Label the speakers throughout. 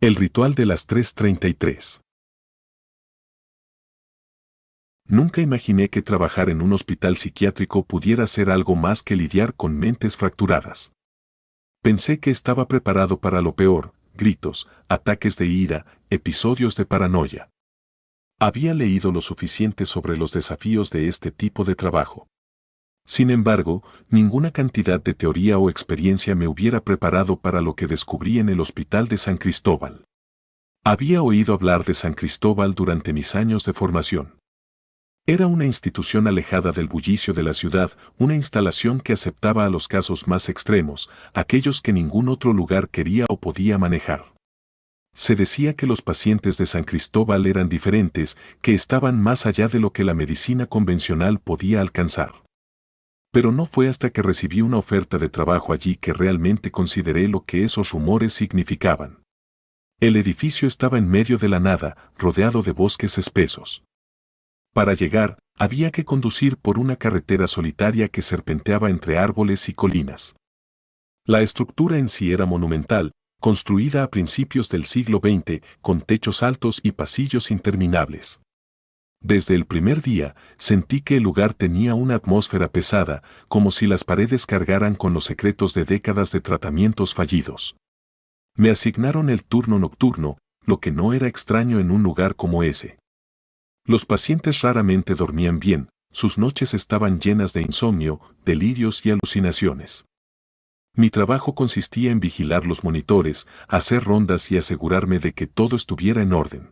Speaker 1: El ritual de las 3:33. Nunca imaginé que trabajar en un hospital psiquiátrico pudiera ser algo más que lidiar con mentes fracturadas. Pensé que estaba preparado para lo peor: gritos, ataques de ira, episodios de paranoia. Había leído lo suficiente sobre los desafíos de este tipo de trabajo. Sin embargo, ninguna cantidad de teoría o experiencia me hubiera preparado para lo que descubrí en el Hospital de San Cristóbal. Había oído hablar de San Cristóbal durante mis años de formación. Era una institución alejada del bullicio de la ciudad, una instalación que aceptaba a los casos más extremos, aquellos que ningún otro lugar quería o podía manejar. Se decía que los pacientes de San Cristóbal eran diferentes, que estaban más allá de lo que la medicina convencional podía alcanzar. Pero no fue hasta que recibí una oferta de trabajo allí que realmente consideré lo que esos rumores significaban. El edificio estaba en medio de la nada, rodeado de bosques espesos. Para llegar, había que conducir por una carretera solitaria que serpenteaba entre árboles y colinas. La estructura en sí era monumental, construida a principios del siglo XX, con techos altos y pasillos interminables. Desde el primer día, sentí que el lugar tenía una atmósfera pesada, como si las paredes cargaran con los secretos de décadas de tratamientos fallidos. Me asignaron el turno nocturno, lo que no era extraño en un lugar como ese. Los pacientes raramente dormían bien, sus noches estaban llenas de insomnio, delirios y alucinaciones. Mi trabajo consistía en vigilar los monitores, hacer rondas y asegurarme de que todo estuviera en orden.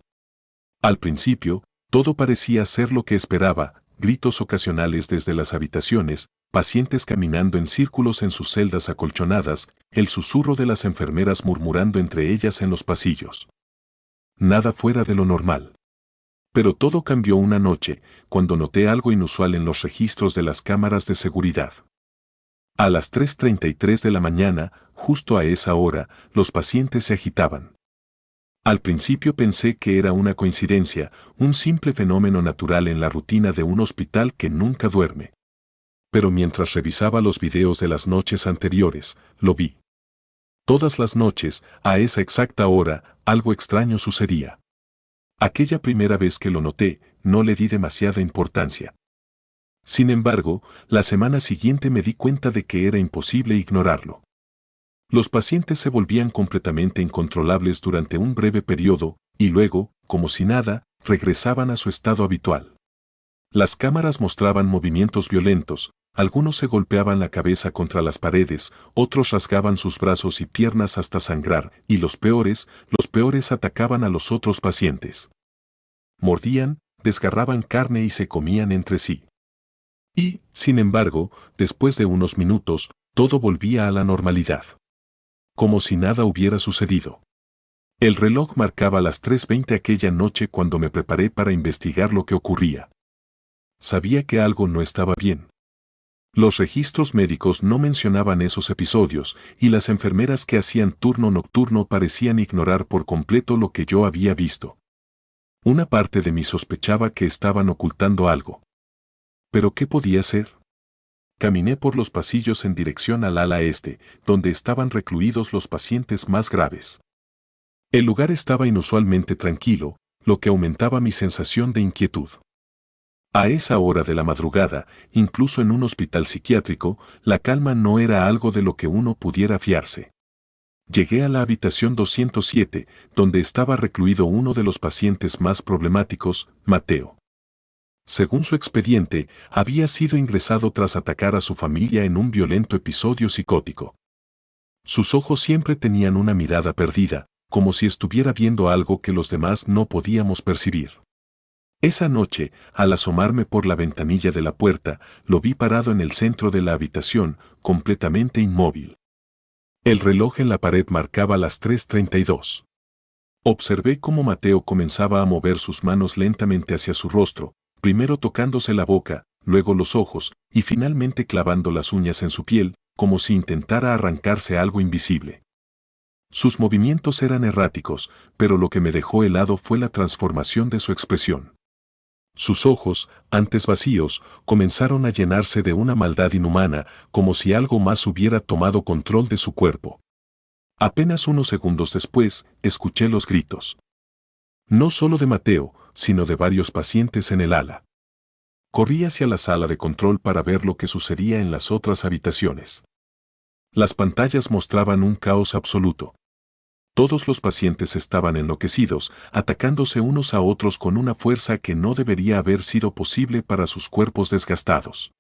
Speaker 1: Al principio, todo parecía ser lo que esperaba: gritos ocasionales desde las habitaciones, pacientes caminando en círculos en sus celdas acolchonadas, el susurro de las enfermeras murmurando entre ellas en los pasillos. Nada fuera de lo normal. Pero todo cambió una noche, cuando noté algo inusual en los registros de las cámaras de seguridad. A las 3:33 de la mañana, justo a esa hora, los pacientes se agitaban. Al principio pensé que era una coincidencia, un simple fenómeno natural en la rutina de un hospital que nunca duerme. Pero mientras revisaba los videos de las noches anteriores, lo vi. Todas las noches, a esa exacta hora, algo extraño sucedía. Aquella primera vez que lo noté, no le di demasiada importancia. Sin embargo, la semana siguiente me di cuenta de que era imposible ignorarlo. Los pacientes se volvían completamente incontrolables durante un breve periodo, y luego, como si nada, regresaban a su estado habitual. Las cámaras mostraban movimientos violentos, algunos se golpeaban la cabeza contra las paredes, otros rasgaban sus brazos y piernas hasta sangrar, y los peores atacaban a los otros pacientes. Mordían, desgarraban carne y se comían entre sí. Y, sin embargo, después de unos minutos, todo volvía a la normalidad. Como si nada hubiera sucedido. El reloj marcaba las 3:20 aquella noche cuando me preparé para investigar lo que ocurría. Sabía que algo no estaba bien. Los registros médicos no mencionaban esos episodios, y las enfermeras que hacían turno nocturno parecían ignorar por completo lo que yo había visto. Una parte de mí sospechaba que estaban ocultando algo. ¿Pero qué podía ser? Caminé por los pasillos en dirección al ala este, donde estaban recluidos los pacientes más graves. El lugar estaba inusualmente tranquilo, lo que aumentaba mi sensación de inquietud. A esa hora de la madrugada, incluso en un hospital psiquiátrico, la calma no era algo de lo que uno pudiera fiarse. Llegué a la habitación 207, donde estaba recluido uno de los pacientes más problemáticos, Mateo. Según su expediente, había sido ingresado tras atacar a su familia en un violento episodio psicótico. Sus ojos siempre tenían una mirada perdida, como si estuviera viendo algo que los demás no podíamos percibir. Esa noche, al asomarme por la ventanilla de la puerta, lo vi parado en el centro de la habitación, completamente inmóvil. El reloj en la pared marcaba las 3:32. Observé cómo Mateo comenzaba a mover sus manos lentamente hacia su rostro, primero tocándose la boca, luego los ojos, y finalmente clavando las uñas en su piel, como si intentara arrancarse algo invisible. Sus movimientos eran erráticos, pero lo que me dejó helado fue la transformación de su expresión. Sus ojos, antes vacíos, comenzaron a llenarse de una maldad inhumana, como si algo más hubiera tomado control de su cuerpo. Apenas unos segundos después, escuché los gritos. No solo de Mateo, sino de varios pacientes en el ala. Corrí hacia la sala de control para ver lo que sucedía en las otras habitaciones. Las pantallas mostraban un caos absoluto. Todos los pacientes estaban enloquecidos, atacándose unos a otros con una fuerza que no debería haber sido posible para sus cuerpos desgastados.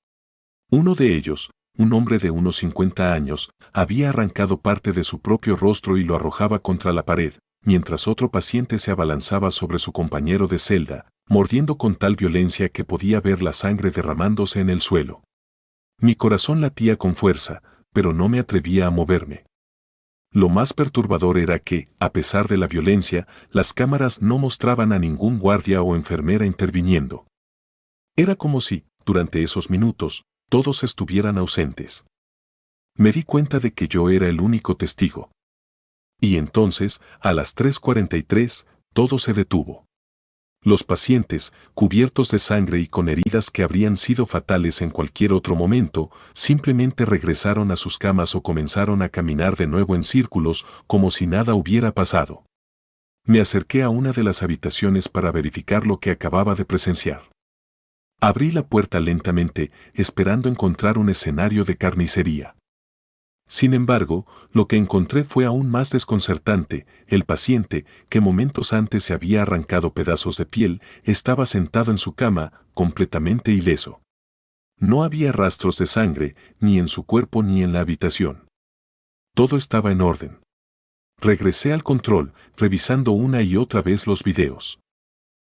Speaker 1: Uno de ellos, un hombre de unos 50 años, había arrancado parte de su propio rostro y lo arrojaba contra la pared, mientras otro paciente se abalanzaba sobre su compañero de celda, mordiendo con tal violencia que podía ver la sangre derramándose en el suelo. Mi corazón latía con fuerza, pero no me atrevía a moverme. Lo más perturbador era que, a pesar de la violencia, las cámaras no mostraban a ningún guardia o enfermera interviniendo. Era como si, durante esos minutos, todos estuvieran ausentes. Me di cuenta de que yo era el único testigo. Y entonces, a las 3:43, todo se detuvo. Los pacientes, cubiertos de sangre y con heridas que habrían sido fatales en cualquier otro momento, simplemente regresaron a sus camas o comenzaron a caminar de nuevo en círculos como si nada hubiera pasado. Me acerqué a una de las habitaciones para verificar lo que acababa de presenciar. Abrí la puerta lentamente, esperando encontrar un escenario de carnicería. Sin embargo, lo que encontré fue aún más desconcertante. El paciente, que momentos antes se había arrancado pedazos de piel, estaba sentado en su cama, completamente ileso. No había rastros de sangre, ni en su cuerpo ni en la habitación. Todo estaba en orden. Regresé al control, revisando una y otra vez los videos.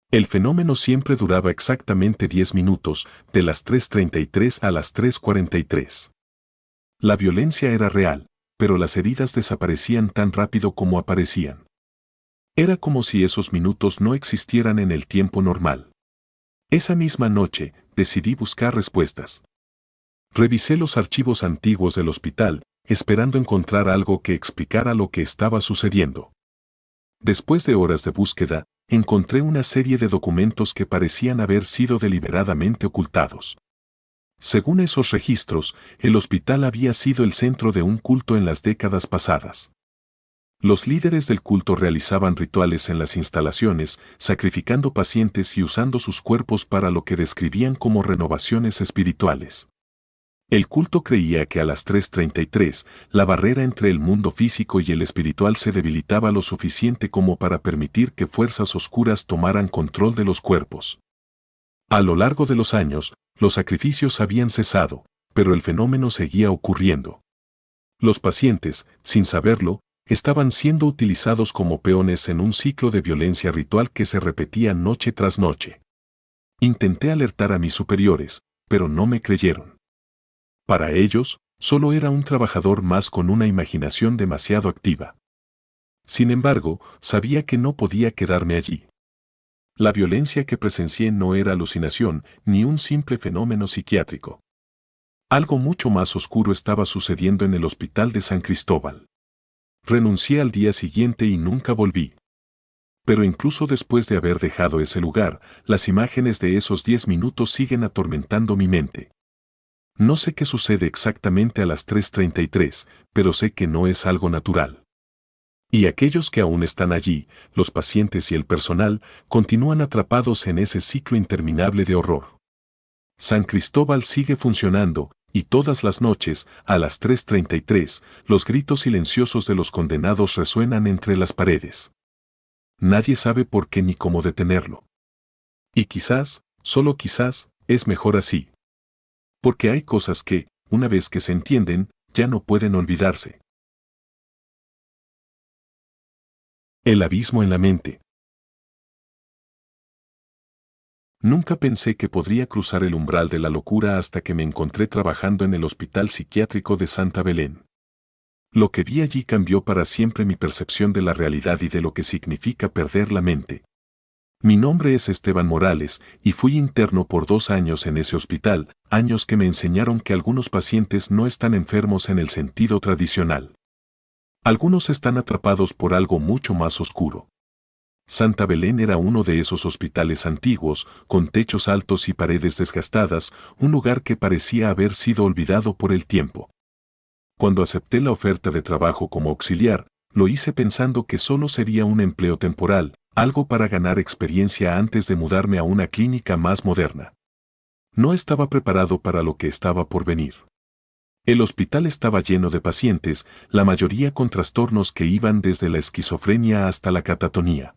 Speaker 1: El fenómeno siempre duraba exactamente 10 minutos, de las 3:33 a las 3:43. La violencia era real, pero las heridas desaparecían tan rápido como aparecían. Era como si esos minutos no existieran en el tiempo normal. Esa misma noche, decidí buscar respuestas. Revisé los archivos antiguos del hospital, esperando encontrar algo que explicara lo que estaba sucediendo. Después de horas de búsqueda, encontré una serie de documentos que parecían haber sido deliberadamente ocultados. Según esos registros, el hospital había sido el centro de un culto en las décadas pasadas. Los líderes del culto realizaban rituales en las instalaciones, sacrificando pacientes y usando sus cuerpos para lo que describían como renovaciones espirituales. El culto creía que a las 3:33, la barrera entre el mundo físico y el espiritual se debilitaba lo suficiente como para permitir que fuerzas oscuras tomaran control de los cuerpos. A lo largo de los años, los sacrificios habían cesado, pero el fenómeno seguía ocurriendo. Los pacientes, sin saberlo, estaban siendo utilizados como peones en un ciclo de violencia ritual que se repetía noche tras noche. Intenté alertar a mis superiores, pero no me creyeron. Para ellos, solo era un trabajador más con una imaginación demasiado activa. Sin embargo, sabía que no podía quedarme allí. La violencia que presencié no era alucinación ni un simple fenómeno psiquiátrico. Algo mucho más oscuro estaba sucediendo en el hospital de San Cristóbal. Renuncié al día siguiente y nunca volví. Pero incluso después de haber dejado ese lugar, las imágenes de esos 10 minutos siguen atormentando mi mente. No sé qué sucede exactamente a las 3:33, pero sé que no es algo natural. Y aquellos que aún están allí, los pacientes y el personal, continúan atrapados en ese ciclo interminable de horror. San Cristóbal sigue funcionando, y todas las noches, a las 3:33, los gritos silenciosos de los condenados resuenan entre las paredes. Nadie sabe por qué ni cómo detenerlo. Y quizás, solo quizás, es mejor así. Porque hay cosas que, una vez que se entienden, ya no pueden olvidarse. El abismo en la mente. Nunca pensé que podría cruzar el umbral de la locura hasta que me encontré trabajando en el Hospital Psiquiátrico de Santa Belén. Lo que vi allí cambió para siempre mi percepción de la realidad y de lo que significa perder la mente. Mi nombre es Esteban Morales, y fui interno por 2 años en ese hospital, años que me enseñaron que algunos pacientes no están enfermos en el sentido tradicional. Algunos están atrapados por algo mucho más oscuro. Santa Belén era uno de esos hospitales antiguos, con techos altos y paredes desgastadas, un lugar que parecía haber sido olvidado por el tiempo. Cuando acepté la oferta de trabajo como auxiliar, lo hice pensando que solo sería un empleo temporal, algo para ganar experiencia antes de mudarme a una clínica más moderna. No estaba preparado para lo que estaba por venir. El hospital estaba lleno de pacientes, la mayoría con trastornos que iban desde la esquizofrenia hasta la catatonía.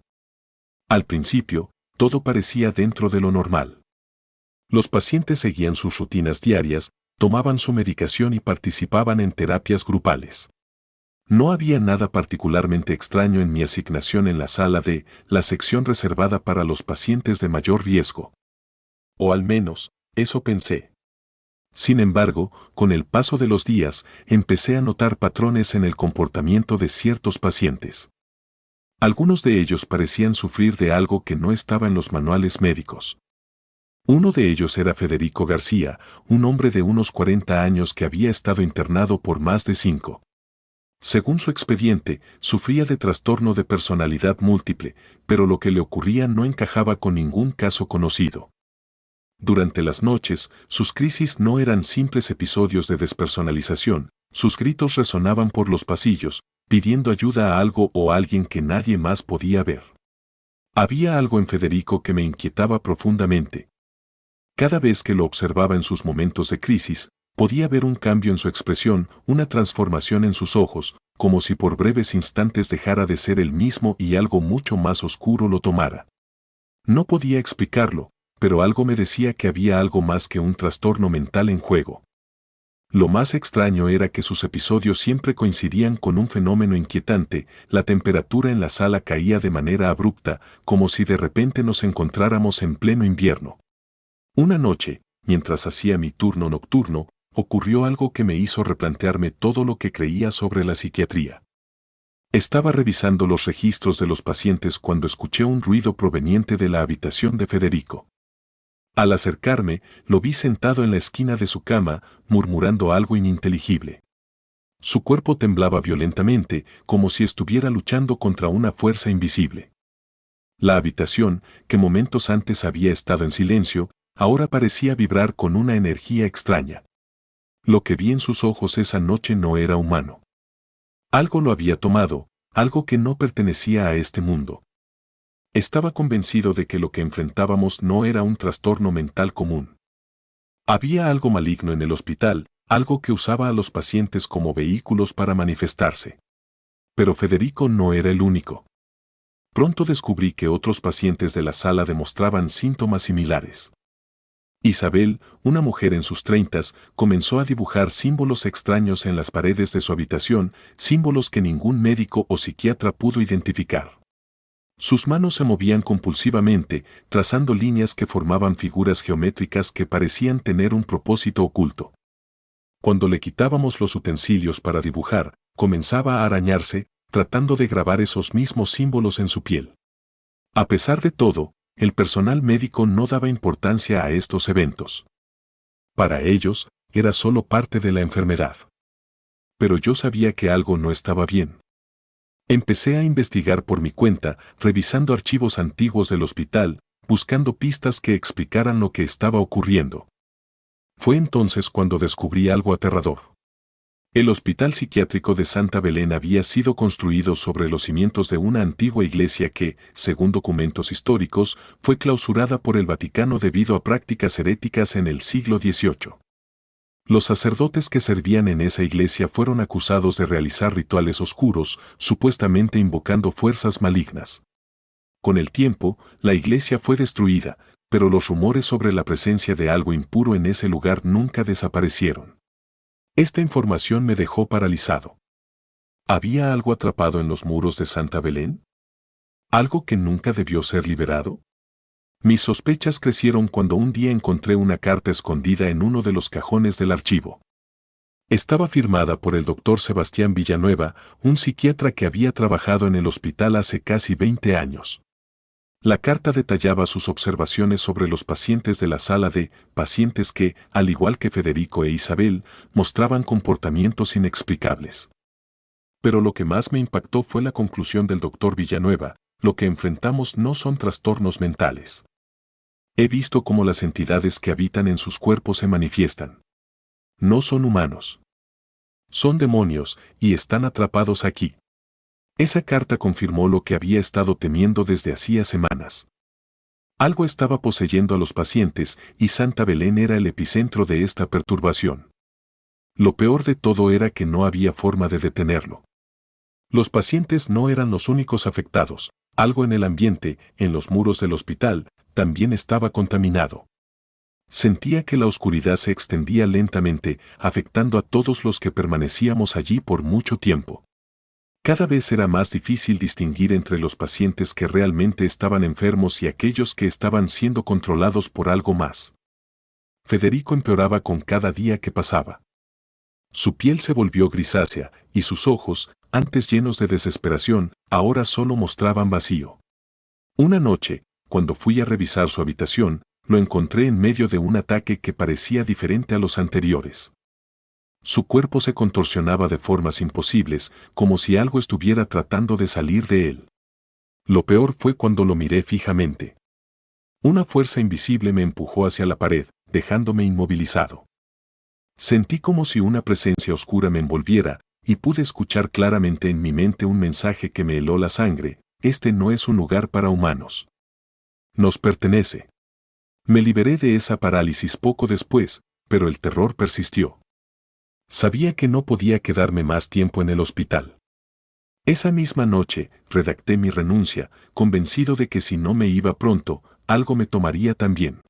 Speaker 1: Al principio, todo parecía dentro de lo normal. Los pacientes seguían sus rutinas diarias, tomaban su medicación y participaban en terapias grupales. No había nada particularmente extraño en mi asignación en la sala D, la sección reservada para los pacientes de mayor riesgo. O al menos, eso pensé. Sin embargo, con el paso de los días, empecé a notar patrones en el comportamiento de ciertos pacientes. Algunos de ellos parecían sufrir de algo que no estaba en los manuales médicos. Uno de ellos era Federico García, un hombre de unos 40 años que había estado internado por más de 5. Según su expediente, sufría de trastorno de personalidad múltiple, pero lo que le ocurría no encajaba con ningún caso conocido. Durante las noches, sus crisis no eran simples episodios de despersonalización, sus gritos resonaban por los pasillos, pidiendo ayuda a algo o a alguien que nadie más podía ver. Había algo en Federico que me inquietaba profundamente. Cada vez que lo observaba en sus momentos de crisis, podía ver un cambio en su expresión, una transformación en sus ojos, como si por breves instantes dejara de ser el mismo y algo mucho más oscuro lo tomara. No podía explicarlo, pero algo me decía que había algo más que un trastorno mental en juego. Lo más extraño era que sus episodios siempre coincidían con un fenómeno inquietante, la temperatura en la sala caía de manera abrupta, como si de repente nos encontráramos en pleno invierno. Una noche, mientras hacía mi turno nocturno, ocurrió algo que me hizo replantearme todo lo que creía sobre la psiquiatría. Estaba revisando los registros de los pacientes cuando escuché un ruido proveniente de la habitación de Federico. Al acercarme, lo vi sentado en la esquina de su cama, murmurando algo ininteligible. Su cuerpo temblaba violentamente, como si estuviera luchando contra una fuerza invisible. La habitación, que momentos antes había estado en silencio, ahora parecía vibrar con una energía extraña. Lo que vi en sus ojos esa noche no era humano. Algo lo había tomado, algo que no pertenecía a este mundo. Estaba convencido de que lo que enfrentábamos no era un trastorno mental común. Había algo maligno en el hospital, algo que usaba a los pacientes como vehículos para manifestarse. Pero Federico no era el único. Pronto descubrí que otros pacientes de la sala demostraban síntomas similares. Isabel, una mujer en sus 30, comenzó a dibujar símbolos extraños en las paredes de su habitación, símbolos que ningún médico o psiquiatra pudo identificar. Sus manos se movían compulsivamente, trazando líneas que formaban figuras geométricas que parecían tener un propósito oculto. Cuando le quitábamos los utensilios para dibujar, comenzaba a arañarse, tratando de grabar esos mismos símbolos en su piel. A pesar de todo, el personal médico no daba importancia a estos eventos. Para ellos, era solo parte de la enfermedad. Pero yo sabía que algo no estaba bien. Empecé a investigar por mi cuenta, revisando archivos antiguos del hospital, buscando pistas que explicaran lo que estaba ocurriendo. Fue entonces cuando descubrí algo aterrador. El Hospital Psiquiátrico de Santa Belén había sido construido sobre los cimientos de una antigua iglesia que, según documentos históricos, fue clausurada por el Vaticano debido a prácticas heréticas en el siglo XVIII. Los sacerdotes que servían en esa iglesia fueron acusados de realizar rituales oscuros, supuestamente invocando fuerzas malignas. Con el tiempo, la iglesia fue destruida, pero los rumores sobre la presencia de algo impuro en ese lugar nunca desaparecieron. Esta información me dejó paralizado. ¿Había algo atrapado en los muros de Santa Belén? ¿Algo que nunca debió ser liberado? Mis sospechas crecieron cuando un día encontré una carta escondida en uno de los cajones del archivo. Estaba firmada por el doctor Sebastián Villanueva, un psiquiatra que había trabajado en el hospital hace casi 20 años. La carta detallaba sus observaciones sobre los pacientes de la sala D, pacientes que, al igual que Federico e Isabel, mostraban comportamientos inexplicables. Pero lo que más me impactó fue la conclusión del doctor Villanueva: lo que enfrentamos no son trastornos mentales. He visto cómo las entidades que habitan en sus cuerpos se manifiestan. No son humanos. Son demonios y están atrapados aquí. Esa carta confirmó lo que había estado temiendo desde hacía semanas. Algo estaba poseyendo a los pacientes y Santa Belén era el epicentro de esta perturbación. Lo peor de todo era que no había forma de detenerlo. Los pacientes no eran los únicos afectados. Algo en el ambiente, en los muros del hospital, también estaba contaminado. Sentía que la oscuridad se extendía lentamente, afectando a todos los que permanecíamos allí por mucho tiempo. Cada vez era más difícil distinguir entre los pacientes que realmente estaban enfermos y aquellos que estaban siendo controlados por algo más. Federico empeoraba con cada día que pasaba. Su piel se volvió grisácea, y sus ojos, antes llenos de desesperación, ahora solo mostraban vacío. Una noche, cuando fui a revisar su habitación, lo encontré en medio de un ataque que parecía diferente a los anteriores. Su cuerpo se contorsionaba de formas imposibles, como si algo estuviera tratando de salir de él. Lo peor fue cuando lo miré fijamente. Una fuerza invisible me empujó hacia la pared, dejándome inmovilizado. Sentí como si una presencia oscura me envolviera, y pude escuchar claramente en mi mente un mensaje que me heló la sangre: este no es un lugar para humanos. Nos pertenece. Me liberé de esa parálisis poco después, pero el terror persistió. Sabía que no podía quedarme más tiempo en el hospital. Esa misma noche, redacté mi renuncia, convencido de que si no me iba pronto, algo me tomaría también.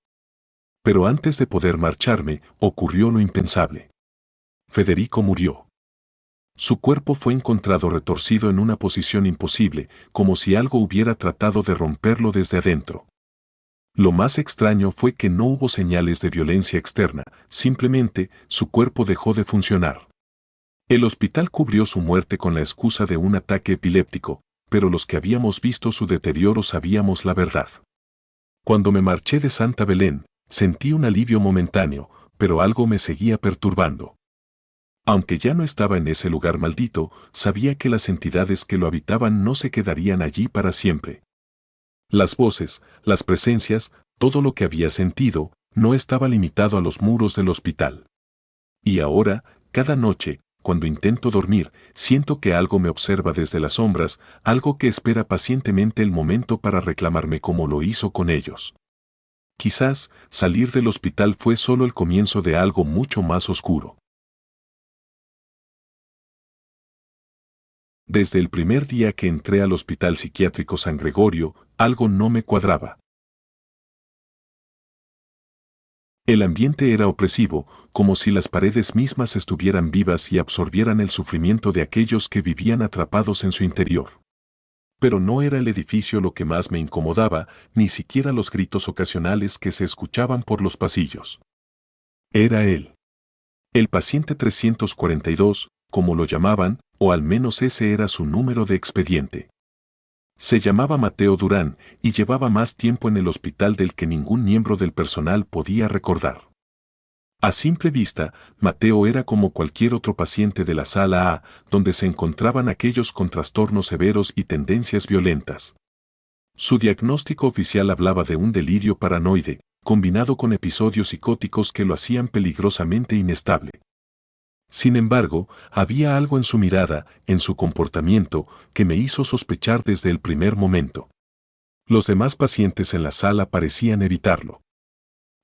Speaker 1: Pero antes de poder marcharme, ocurrió lo impensable. Federico murió. Su cuerpo fue encontrado retorcido en una posición imposible, como si algo hubiera tratado de romperlo desde adentro. Lo más extraño fue que no hubo señales de violencia externa, simplemente su cuerpo dejó de funcionar. El hospital cubrió su muerte con la excusa de un ataque epiléptico, pero los que habíamos visto su deterioro sabíamos la verdad. Cuando me marché de Santa Belén, sentí un alivio momentáneo, pero algo me seguía perturbando. Aunque ya no estaba en ese lugar maldito, sabía que las entidades que lo habitaban no se quedarían allí para siempre. Las voces, las presencias, todo lo que había sentido, no estaba limitado a los muros del hospital. Y ahora, cada noche, cuando intento dormir, siento que algo me observa desde las sombras, algo que espera pacientemente el momento para reclamarme como lo hizo con ellos. Quizás, salir del hospital fue solo el comienzo de algo mucho más oscuro. Desde el primer día que entré al Hospital Psiquiátrico San Gregorio, algo no me cuadraba. El ambiente era opresivo, como si las paredes mismas estuvieran vivas y absorbieran el sufrimiento de aquellos que vivían atrapados en su interior. Pero no era el edificio lo que más me incomodaba, ni siquiera los gritos ocasionales que se escuchaban por los pasillos. Era él. El paciente 342, como lo llamaban, o al menos ese era su número de expediente. Se llamaba Mateo Durán y llevaba más tiempo en el hospital del que ningún miembro del personal podía recordar. A simple vista, Mateo era como cualquier otro paciente de la sala A, donde se encontraban aquellos con trastornos severos y tendencias violentas. Su diagnóstico oficial hablaba de un delirio paranoide, combinado con episodios psicóticos que lo hacían peligrosamente inestable. Sin embargo, había algo en su mirada, en su comportamiento, que me hizo sospechar desde el primer momento. Los demás pacientes en la sala parecían evitarlo.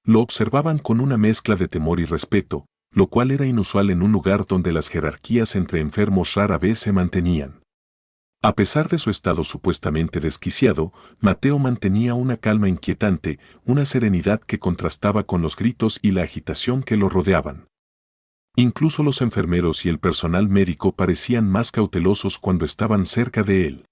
Speaker 1: Lo observaban con una mezcla de temor y respeto, lo cual era inusual en un lugar donde las jerarquías entre enfermos rara vez se mantenían. A pesar de su estado supuestamente desquiciado, Mateo mantenía una calma inquietante, una serenidad que contrastaba con los gritos y la agitación que lo rodeaban. Incluso los enfermeros y el personal médico parecían más cautelosos cuando estaban cerca de él.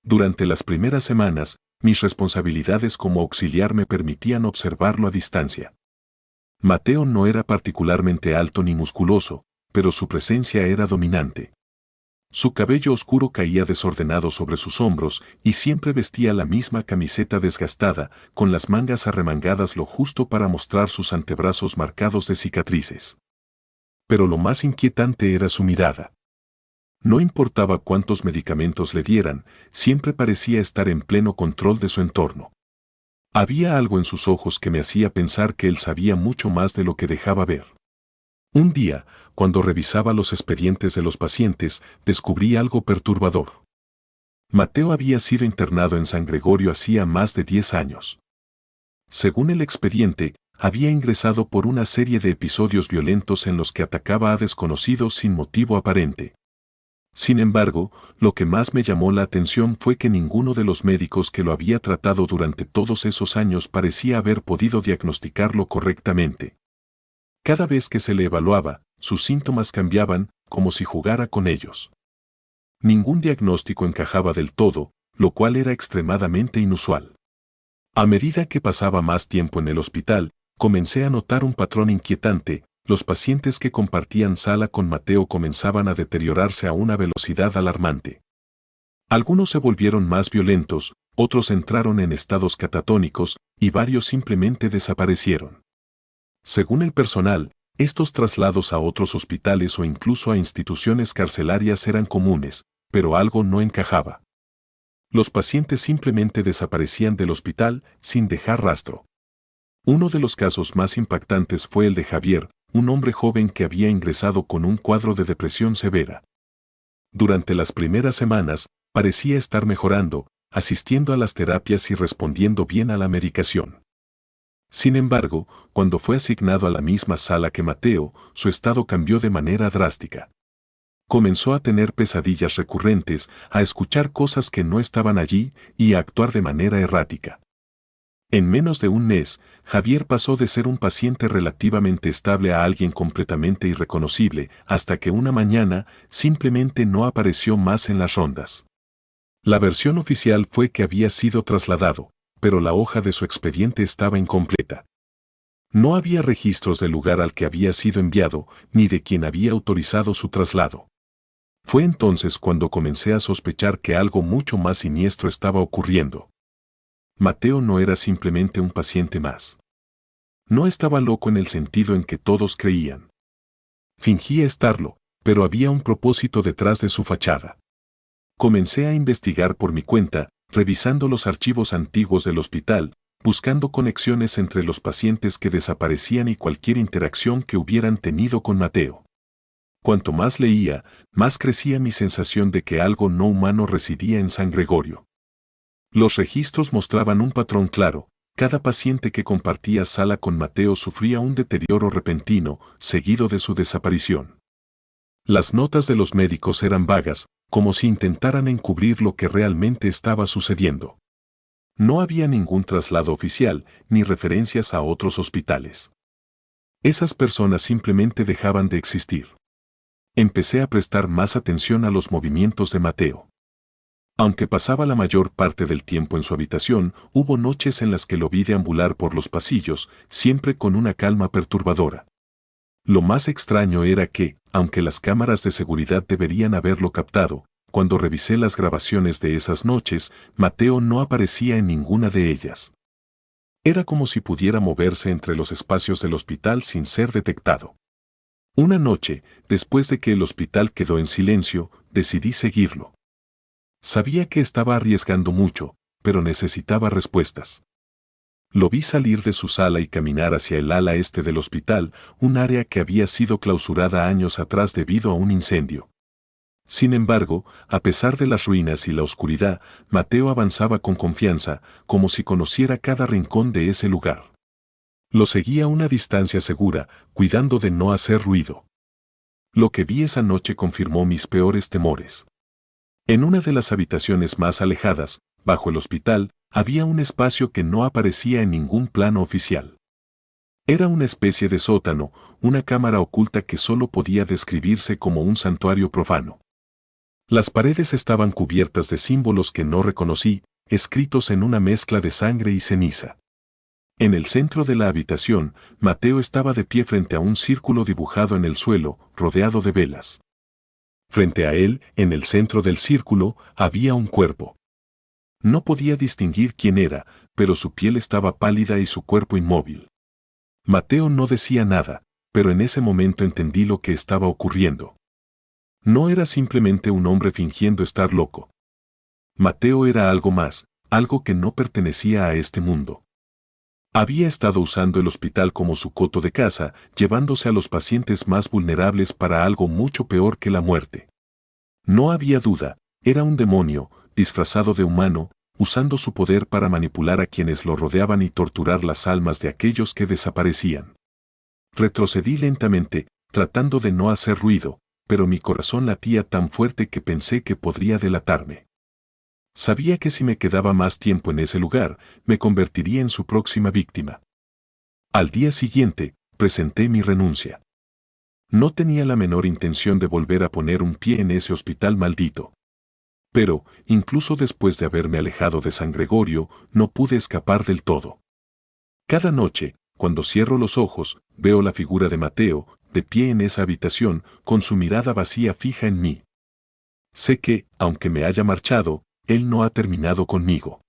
Speaker 1: Durante las primeras semanas, mis responsabilidades como auxiliar me permitían observarlo a distancia. Mateo no era particularmente alto ni musculoso, pero su presencia era dominante. Su cabello oscuro caía desordenado sobre sus hombros y siempre vestía la misma camiseta desgastada, con las mangas arremangadas lo justo para mostrar sus antebrazos marcados de cicatrices. Pero lo más inquietante era su mirada. No importaba cuántos medicamentos le dieran, siempre parecía estar en pleno control de su entorno. Había algo en sus ojos que me hacía pensar que él sabía mucho más de lo que dejaba ver. Un día, cuando revisaba los expedientes de los pacientes, descubrí algo perturbador. Mateo había sido internado en San Gregorio hacía más de 10 años. Según el expediente, había ingresado por una serie de episodios violentos en los que atacaba a desconocidos sin motivo aparente. Sin embargo, lo que más me llamó la atención fue que ninguno de los médicos que lo había tratado durante todos esos años parecía haber podido diagnosticarlo correctamente. Cada vez que se le evaluaba, sus síntomas cambiaban, como si jugara con ellos. Ningún diagnóstico encajaba del todo, lo cual era extremadamente inusual. A medida que pasaba más tiempo en el hospital, comencé a notar un patrón inquietante. Los pacientes que compartían sala con Mateo comenzaban a deteriorarse a una velocidad alarmante. Algunos se volvieron más violentos, otros entraron en estados catatónicos, y varios simplemente desaparecieron. Según el personal, estos traslados a otros hospitales o incluso a instituciones carcelarias eran comunes, pero algo no encajaba. Los pacientes simplemente desaparecían del hospital sin dejar rastro. Uno de los casos más impactantes fue el de Javier, un hombre joven que había ingresado con un cuadro de depresión severa. Durante las primeras semanas, parecía estar mejorando, asistiendo a las terapias y respondiendo bien a la medicación. Sin embargo, cuando fue asignado a la misma sala que Mateo, su estado cambió de manera drástica. Comenzó a tener pesadillas recurrentes, a escuchar cosas que no estaban allí y a actuar de manera errática. En menos de un mes, Javier pasó de ser un paciente relativamente estable a alguien completamente irreconocible, hasta que una mañana simplemente no apareció más en las rondas. La versión oficial fue que había sido trasladado, pero la hoja de su expediente estaba incompleta. No había registros del lugar al que había sido enviado, ni de quien había autorizado su traslado. Fue entonces cuando comencé a sospechar que algo mucho más siniestro estaba ocurriendo. Mateo no era simplemente un paciente más. No estaba loco en el sentido en que todos creían. Fingía estarlo, pero había un propósito detrás de su fachada. Comencé a investigar por mi cuenta, revisando los archivos antiguos del hospital, buscando conexiones entre los pacientes que desaparecían y cualquier interacción que hubieran tenido con Mateo. Cuanto más leía, más crecía mi sensación de que algo no humano residía en San Gregorio. Los registros mostraban un patrón claro. Cada paciente que compartía sala con Mateo sufría un deterioro repentino, seguido de su desaparición. Las notas de los médicos eran vagas, como si intentaran encubrir lo que realmente estaba sucediendo. No había ningún traslado oficial, ni referencias a otros hospitales. Esas personas simplemente dejaban de existir. Empecé a prestar más atención a los movimientos de Mateo. Aunque pasaba la mayor parte del tiempo en su habitación, hubo noches en las que lo vi deambular por los pasillos, siempre con una calma perturbadora. Lo más extraño era que, aunque las cámaras de seguridad deberían haberlo captado, cuando revisé las grabaciones de esas noches, Mateo no aparecía en ninguna de ellas. Era como si pudiera moverse entre los espacios del hospital sin ser detectado. Una noche, después de que el hospital quedó en silencio, decidí seguirlo. Sabía que estaba arriesgando mucho, pero necesitaba respuestas. Lo vi salir de su sala y caminar hacia el ala este del hospital, un área que había sido clausurada años atrás debido a un incendio. Sin embargo, a pesar de las ruinas y la oscuridad, Mateo avanzaba con confianza, como si conociera cada rincón de ese lugar. Lo seguía a una distancia segura, cuidando de no hacer ruido. Lo que vi esa noche confirmó mis peores temores. En una de las habitaciones más alejadas, bajo el hospital, había un espacio que no aparecía en ningún plano oficial. Era una especie de sótano, una cámara oculta que solo podía describirse como un santuario profano. Las paredes estaban cubiertas de símbolos que no reconocí, escritos en una mezcla de sangre y ceniza. En el centro de la habitación, Mateo estaba de pie frente a un círculo dibujado en el suelo, rodeado de velas. Frente a él, en el centro del círculo, había un cuerpo. No podía distinguir quién era, pero su piel estaba pálida y su cuerpo inmóvil. Mateo no decía nada, pero en ese momento entendí lo que estaba ocurriendo. No era simplemente un hombre fingiendo estar loco. Mateo era algo más, algo que no pertenecía a este mundo. Había estado usando el hospital como su coto de caza, llevándose a los pacientes más vulnerables para algo mucho peor que la muerte. No había duda, era un demonio, disfrazado de humano, usando su poder para manipular a quienes lo rodeaban y torturar las almas de aquellos que desaparecían. Retrocedí lentamente, tratando de no hacer ruido, pero mi corazón latía tan fuerte que pensé que podría delatarme. Sabía que si me quedaba más tiempo en ese lugar, me convertiría en su próxima víctima. Al día siguiente, presenté mi renuncia. No tenía la menor intención de volver a poner un pie en ese hospital maldito. Pero, incluso después de haberme alejado de San Gregorio, no pude escapar del todo. Cada noche, cuando cierro los ojos, veo la figura de Mateo, de pie en esa habitación, con su mirada vacía fija en mí. Sé que, aunque me haya marchado, él no ha terminado conmigo.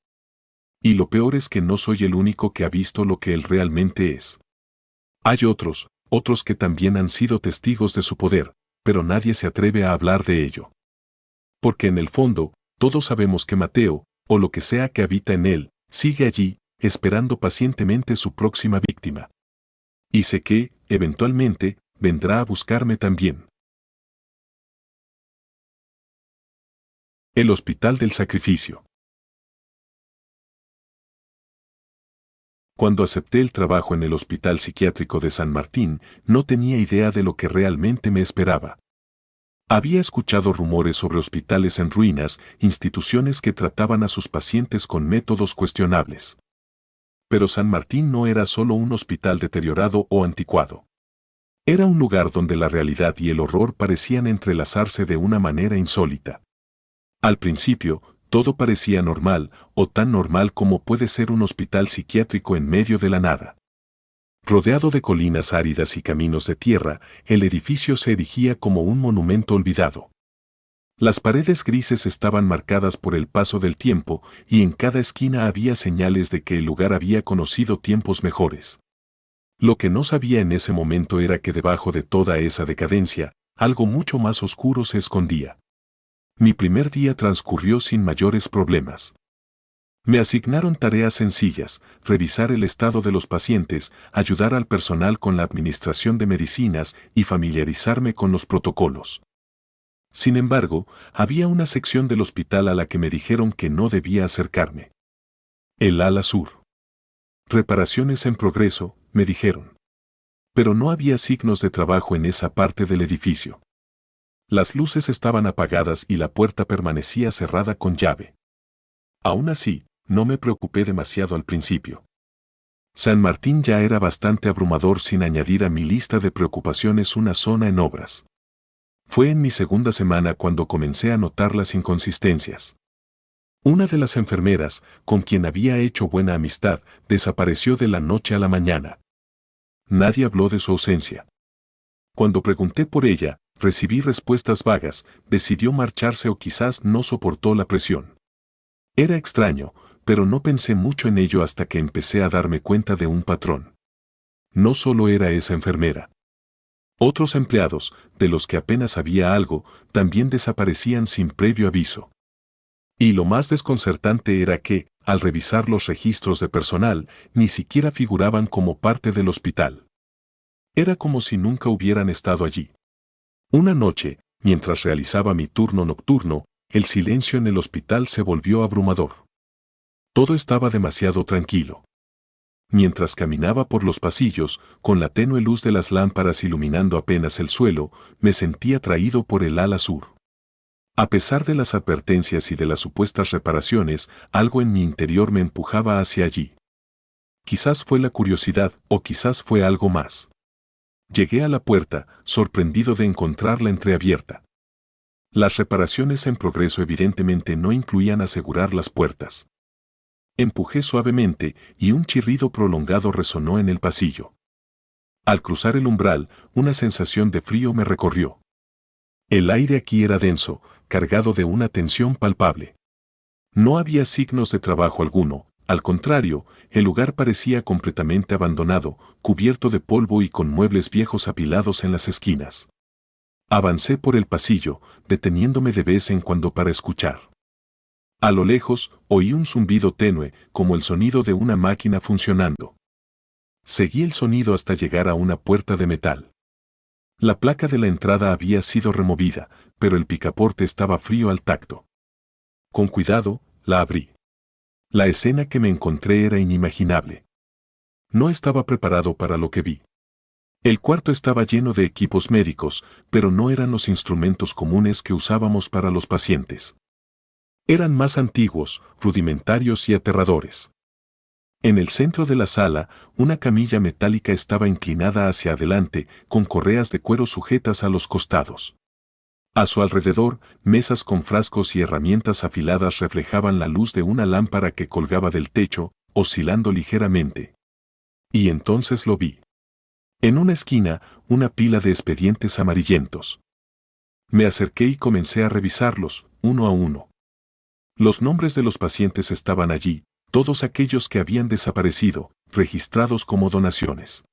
Speaker 1: Y lo peor es que no soy el único que ha visto lo que él realmente es. Hay otros que también han sido testigos de su poder, pero nadie se atreve a hablar de ello. Porque en el fondo, todos sabemos que Mateo, o lo que sea que habita en él, sigue allí, esperando pacientemente su próxima víctima. Y sé que, eventualmente, vendrá a buscarme también. El Hospital del Sacrificio. Cuando acepté el trabajo en el Hospital Psiquiátrico de San Martín, no tenía idea de lo que realmente me esperaba. Había escuchado rumores sobre hospitales en ruinas, instituciones que trataban a sus pacientes con métodos cuestionables. Pero San Martín no era solo un hospital deteriorado o anticuado. Era un lugar donde la realidad y el horror parecían entrelazarse de una manera insólita. Al principio, todo parecía normal, o tan normal como puede ser un hospital psiquiátrico en medio de la nada. Rodeado de colinas áridas y caminos de tierra, el edificio se erigía como un monumento olvidado. Las paredes grises estaban marcadas por el paso del tiempo, y en cada esquina había señales de que el lugar había conocido tiempos mejores. Lo que no sabía en ese momento era que debajo de toda esa decadencia, algo mucho más oscuro se escondía. Mi primer día transcurrió sin mayores problemas. Me asignaron tareas sencillas, revisar el estado de los pacientes, ayudar al personal con la administración de medicinas y familiarizarme con los protocolos. Sin embargo, había una sección del hospital a la que me dijeron que no debía acercarme. El ala sur. Reparaciones en progreso, me dijeron. Pero no había signos de trabajo en esa parte del edificio. Las luces estaban apagadas y la puerta permanecía cerrada con llave. Aún así, no me preocupé demasiado al principio. San Martín ya era bastante abrumador sin añadir a mi lista de preocupaciones una zona en obras. Fue en mi segunda semana cuando comencé a notar las inconsistencias. Una de las enfermeras, con quien había hecho buena amistad, desapareció de la noche a la mañana. Nadie habló de su ausencia. Cuando pregunté por ella, recibí respuestas vagas, decidió marcharse o quizás no soportó la presión. Era extraño, pero no pensé mucho en ello hasta que empecé a darme cuenta de un patrón. No solo era esa enfermera. Otros empleados, de los que apenas sabía algo, también desaparecían sin previo aviso. Y lo más desconcertante era que, al revisar los registros de personal, ni siquiera figuraban como parte del hospital. Era como si nunca hubieran estado allí. Una noche, mientras realizaba mi turno nocturno, el silencio en el hospital se volvió abrumador. Todo estaba demasiado tranquilo. Mientras caminaba por los pasillos, con la tenue luz de las lámparas iluminando apenas el suelo, me sentí atraído por el ala sur. A pesar de las advertencias y de las supuestas reparaciones, algo en mi interior me empujaba hacia allí. Quizás fue la curiosidad, o quizás fue algo más. Llegué a la puerta, sorprendido de encontrarla entreabierta. Las reparaciones en progreso evidentemente no incluían asegurar las puertas. Empujé suavemente y un chirrido prolongado resonó en el pasillo. Al cruzar el umbral, una sensación de frío me recorrió. El aire aquí era denso, cargado de una tensión palpable. No había signos de trabajo alguno, al contrario, el lugar parecía completamente abandonado, cubierto de polvo y con muebles viejos apilados en las esquinas. Avancé por el pasillo, deteniéndome de vez en cuando para escuchar. A lo lejos, oí un zumbido tenue, como el sonido de una máquina funcionando. Seguí el sonido hasta llegar a una puerta de metal. La placa de la entrada había sido removida, pero el picaporte estaba frío al tacto. Con cuidado, la abrí. La escena que me encontré era inimaginable. No estaba preparado para lo que vi. El cuarto estaba lleno de equipos médicos, pero no eran los instrumentos comunes que usábamos para los pacientes. Eran más antiguos, rudimentarios y aterradores. En el centro de la sala, una camilla metálica estaba inclinada hacia adelante, con correas de cuero sujetas a los costados. A su alrededor, mesas con frascos y herramientas afiladas reflejaban la luz de una lámpara que colgaba del techo, oscilando ligeramente. Y entonces lo vi. En una esquina, una pila de expedientes amarillentos. Me acerqué y comencé a revisarlos, uno a uno. Los nombres de los pacientes estaban allí, todos aquellos que habían desaparecido, registrados como donaciones.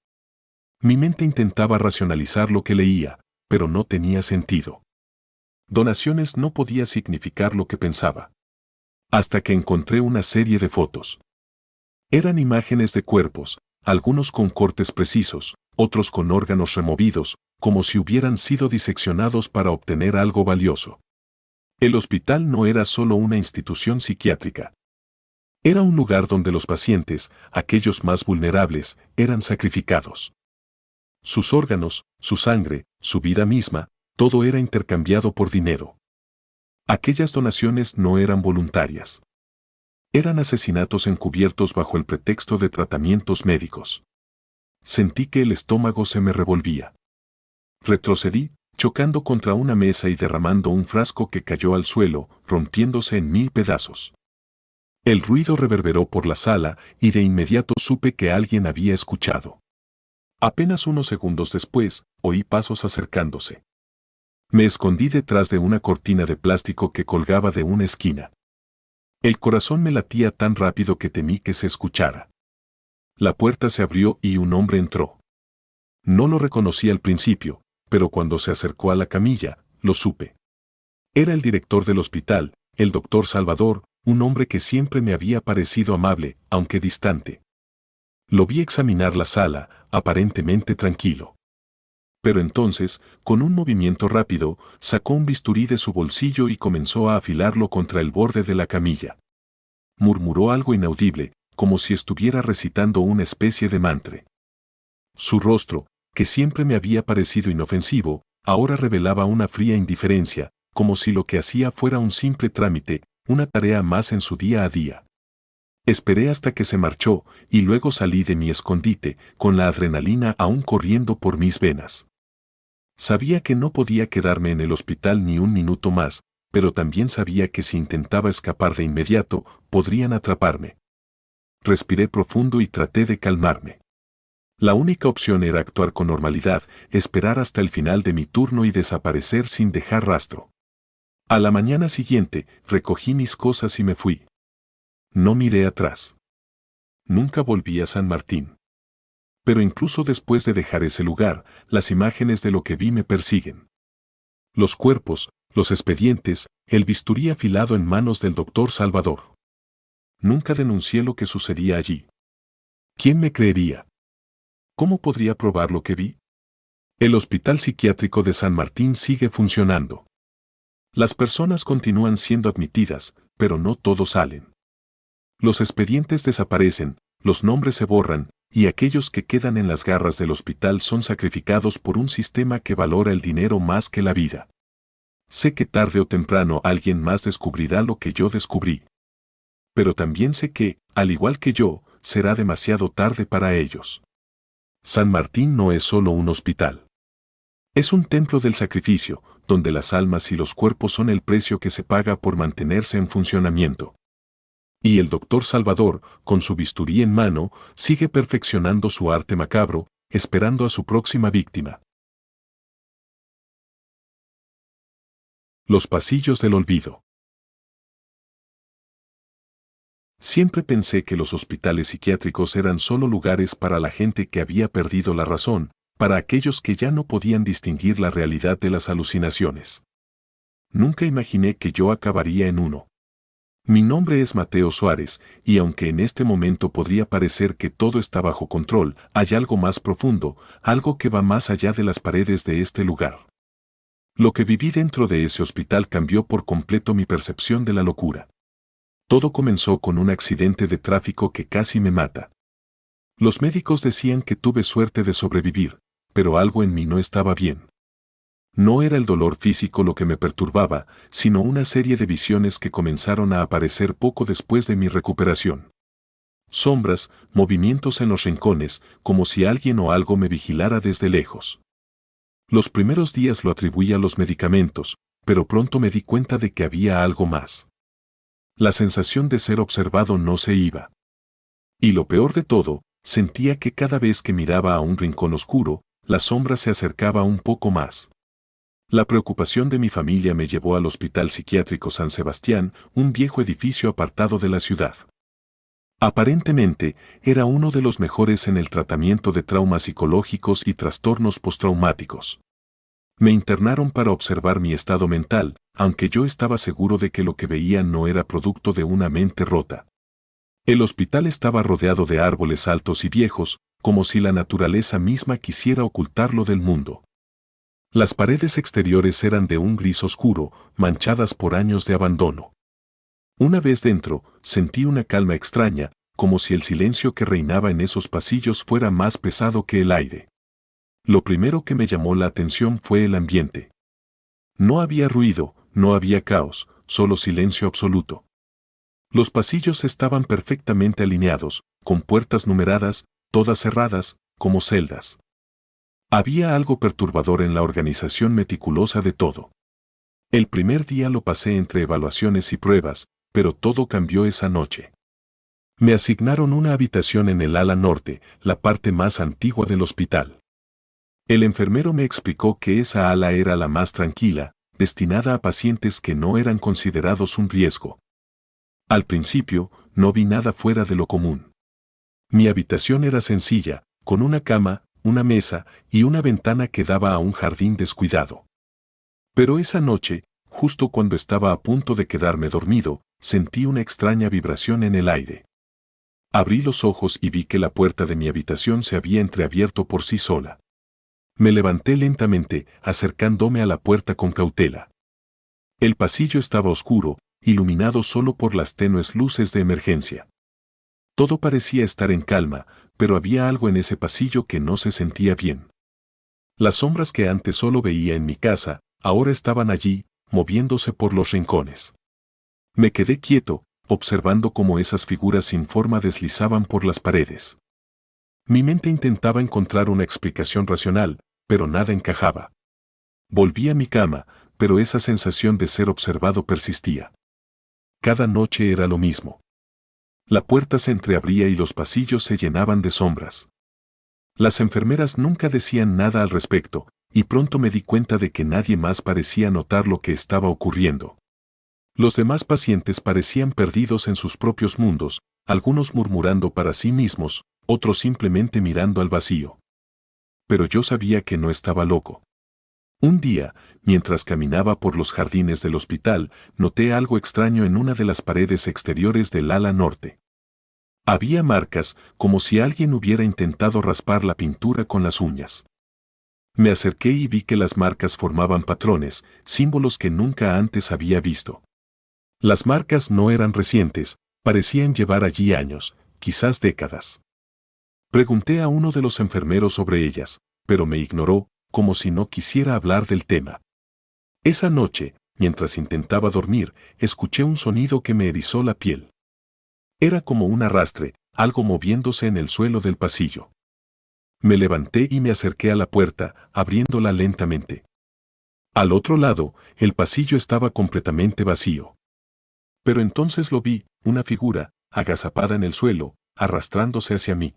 Speaker 1: Mi mente intentaba racionalizar lo que leía, pero no tenía sentido. Donaciones no podía significar lo que pensaba. Hasta que encontré una serie de fotos. Eran imágenes de cuerpos, algunos con cortes precisos, otros con órganos removidos, como si hubieran sido diseccionados para obtener algo valioso. El hospital no era solo una institución psiquiátrica. Era un lugar donde los pacientes, aquellos más vulnerables, eran sacrificados. Sus órganos, su sangre, su vida misma, todo era intercambiado por dinero. Aquellas donaciones no eran voluntarias. Eran asesinatos encubiertos bajo el pretexto de tratamientos médicos. Sentí que el estómago se me revolvía. Retrocedí, chocando contra una mesa y derramando un frasco que cayó al suelo, rompiéndose en 1000 pedazos. El ruido reverberó por la sala y de inmediato supe que alguien había escuchado. Apenas unos segundos después, oí pasos acercándose. Me escondí detrás de una cortina de plástico que colgaba de una esquina. El corazón me latía tan rápido que temí que se escuchara. La puerta se abrió y un hombre entró. No lo reconocí al principio, pero cuando se acercó a la camilla, lo supe. Era el director del hospital, el doctor Salvador, un hombre que siempre me había parecido amable, aunque distante. Lo vi examinar la sala, aparentemente tranquilo. Pero entonces, con un movimiento rápido, sacó un bisturí de su bolsillo y comenzó a afilarlo contra el borde de la camilla. Murmuró algo inaudible, como si estuviera recitando una especie de mantra. Su rostro, que siempre me había parecido inofensivo, ahora revelaba una fría indiferencia, como si lo que hacía fuera un simple trámite, una tarea más en su día a día. Esperé hasta que se marchó, y luego salí de mi escondite, con la adrenalina aún corriendo por mis venas. Sabía que no podía quedarme en el hospital ni un minuto más, pero también sabía que si intentaba escapar de inmediato, podrían atraparme. Respiré profundo y traté de calmarme. La única opción era actuar con normalidad, esperar hasta el final de mi turno y desaparecer sin dejar rastro. A la mañana siguiente, recogí mis cosas y me fui. No miré atrás. Nunca volví a San Martín. Pero incluso después de dejar ese lugar, las imágenes de lo que vi me persiguen. Los cuerpos, los expedientes, el bisturí afilado en manos del doctor Salvador. Nunca denuncié lo que sucedía allí. ¿Quién me creería? ¿Cómo podría probar lo que vi? El Hospital Psiquiátrico de San Martín sigue funcionando. Las personas continúan siendo admitidas, pero no todos salen. Los expedientes desaparecen, los nombres se borran, y aquellos que quedan en las garras del hospital son sacrificados por un sistema que valora el dinero más que la vida. Sé que tarde o temprano alguien más descubrirá lo que yo descubrí. Pero también sé que, al igual que yo, será demasiado tarde para ellos. San Martín no es solo un hospital. Es un templo del sacrificio, donde las almas y los cuerpos son el precio que se paga por mantenerse en funcionamiento. Y el doctor Salvador, con su bisturí en mano, sigue perfeccionando su arte macabro, esperando a su próxima víctima. Los pasillos del olvido. Siempre pensé que los hospitales psiquiátricos eran solo lugares para la gente que había perdido la razón, para aquellos que ya no podían distinguir la realidad de las alucinaciones. Nunca imaginé que yo acabaría en uno. Mi nombre es Mateo Suárez, y aunque en este momento podría parecer que todo está bajo control, hay algo más profundo, algo que va más allá de las paredes de este lugar. Lo que viví dentro de ese hospital cambió por completo mi percepción de la locura. Todo comenzó con un accidente de tráfico que casi me mata. Los médicos decían que tuve suerte de sobrevivir, pero algo en mí no estaba bien. No era el dolor físico lo que me perturbaba, sino una serie de visiones que comenzaron a aparecer poco después de mi recuperación. Sombras, movimientos en los rincones, como si alguien o algo me vigilara desde lejos. Los primeros días lo atribuí a los medicamentos, pero pronto me di cuenta de que había algo más. La sensación de ser observado no se iba. Y lo peor de todo, sentía que cada vez que miraba a un rincón oscuro, la sombra se acercaba un poco más. La preocupación de mi familia me llevó al Hospital Psiquiátrico San Sebastián, un viejo edificio apartado de la ciudad. Aparentemente, era uno de los mejores en el tratamiento de traumas psicológicos y trastornos postraumáticos. Me internaron para observar mi estado mental, aunque yo estaba seguro de que lo que veía no era producto de una mente rota. El hospital estaba rodeado de árboles altos y viejos, como si la naturaleza misma quisiera ocultarlo del mundo. Las paredes exteriores eran de un gris oscuro, manchadas por años de abandono. Una vez dentro, sentí una calma extraña, como si el silencio que reinaba en esos pasillos fuera más pesado que el aire. Lo primero que me llamó la atención fue el ambiente. No había ruido, no había caos, solo silencio absoluto. Los pasillos estaban perfectamente alineados, con puertas numeradas, todas cerradas, como celdas. Había algo perturbador en la organización meticulosa de todo. El primer día lo pasé entre evaluaciones y pruebas, pero todo cambió esa noche. Me asignaron una habitación en el ala norte, la parte más antigua del hospital. El enfermero me explicó que esa ala era la más tranquila, destinada a pacientes que no eran considerados un riesgo. Al principio, no vi nada fuera de lo común. Mi habitación era sencilla, con una cama, una mesa y una ventana que daba a un jardín descuidado. Pero esa noche, justo cuando estaba a punto de quedarme dormido, sentí una extraña vibración en el aire. Abrí los ojos y vi que la puerta de mi habitación se había entreabierto por sí sola. Me levanté lentamente, acercándome a la puerta con cautela. El pasillo estaba oscuro, iluminado solo por las tenues luces de emergencia. Todo parecía estar en calma, pero había algo en ese pasillo que no se sentía bien. Las sombras que antes solo veía en mi casa, ahora estaban allí, moviéndose por los rincones. Me quedé quieto, observando cómo esas figuras sin forma deslizaban por las paredes. Mi mente intentaba encontrar una explicación racional, pero nada encajaba. Volví a mi cama, pero esa sensación de ser observado persistía. Cada noche era lo mismo. La puerta se entreabría y los pasillos se llenaban de sombras. Las enfermeras nunca decían nada al respecto, y pronto me di cuenta de que nadie más parecía notar lo que estaba ocurriendo. Los demás pacientes parecían perdidos en sus propios mundos, algunos murmurando para sí mismos, otros simplemente mirando al vacío. Pero yo sabía que no estaba loco. Un día, mientras caminaba por los jardines del hospital, noté algo extraño en una de las paredes exteriores del ala norte. Había marcas, como si alguien hubiera intentado raspar la pintura con las uñas. Me acerqué y vi que las marcas formaban patrones, símbolos que nunca antes había visto. Las marcas no eran recientes, parecían llevar allí años, quizás décadas. Pregunté a uno de los enfermeros sobre ellas, pero me ignoró, como si no quisiera hablar del tema. Esa noche, mientras intentaba dormir, escuché un sonido que me erizó la piel. Era como un arrastre, algo moviéndose en el suelo del pasillo. Me levanté y me acerqué a la puerta, abriéndola lentamente. Al otro lado, el pasillo estaba completamente vacío. Pero entonces lo vi, una figura, agazapada en el suelo, arrastrándose hacia mí.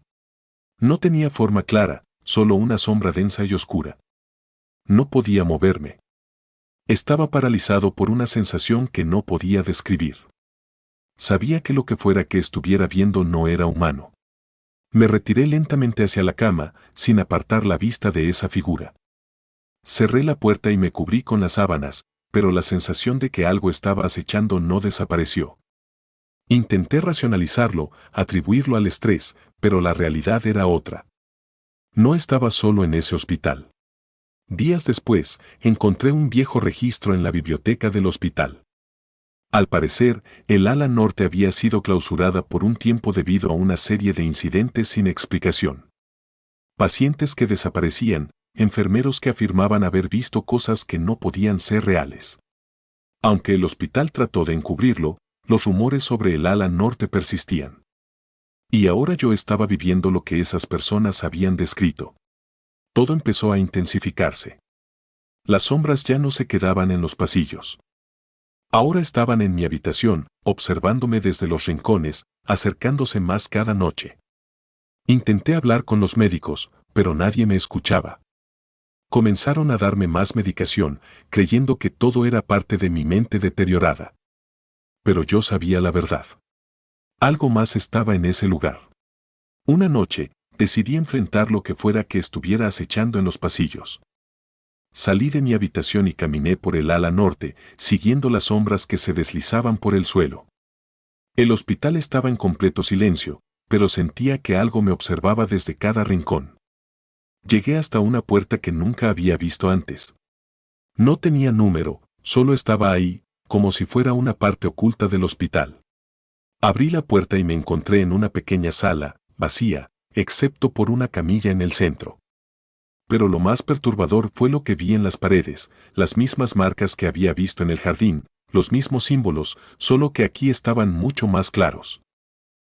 Speaker 1: No tenía forma clara, solo una sombra densa y oscura. No podía moverme. Estaba paralizado por una sensación que no podía describir. Sabía que lo que fuera que estuviera viendo no era humano. Me retiré lentamente hacia la cama, sin apartar la vista de esa figura. Cerré la puerta y me cubrí con las sábanas, pero la sensación de que algo estaba acechando no desapareció. Intenté racionalizarlo, atribuirlo al estrés, pero la realidad era otra. No estaba solo en ese hospital. Días después, encontré un viejo registro en la biblioteca del hospital. Al parecer, el ala norte había sido clausurada por un tiempo debido a una serie de incidentes sin explicación. Pacientes que desaparecían, enfermeros que afirmaban haber visto cosas que no podían ser reales. Aunque el hospital trató de encubrirlo, los rumores sobre el ala norte persistían. Y ahora yo estaba viviendo lo que esas personas habían descrito. Todo empezó a intensificarse. Las sombras ya no se quedaban en los pasillos. Ahora estaban en mi habitación, observándome desde los rincones, acercándose más cada noche. Intenté hablar con los médicos, pero nadie me escuchaba. Comenzaron a darme más medicación, creyendo que todo era parte de mi mente deteriorada. Pero yo sabía la verdad. Algo más estaba en ese lugar. Una noche, decidí enfrentar lo que fuera que estuviera acechando en los pasillos. Salí de mi habitación y caminé por el ala norte, siguiendo las sombras que se deslizaban por el suelo. El hospital estaba en completo silencio, pero sentía que algo me observaba desde cada rincón. Llegué hasta una puerta que nunca había visto antes. No tenía número, solo estaba ahí, como si fuera una parte oculta del hospital. Abrí la puerta y me encontré en una pequeña sala, vacía, excepto por una camilla en el centro. Pero lo más perturbador fue lo que vi en las paredes, las mismas marcas que había visto en el jardín, los mismos símbolos, solo que aquí estaban mucho más claros.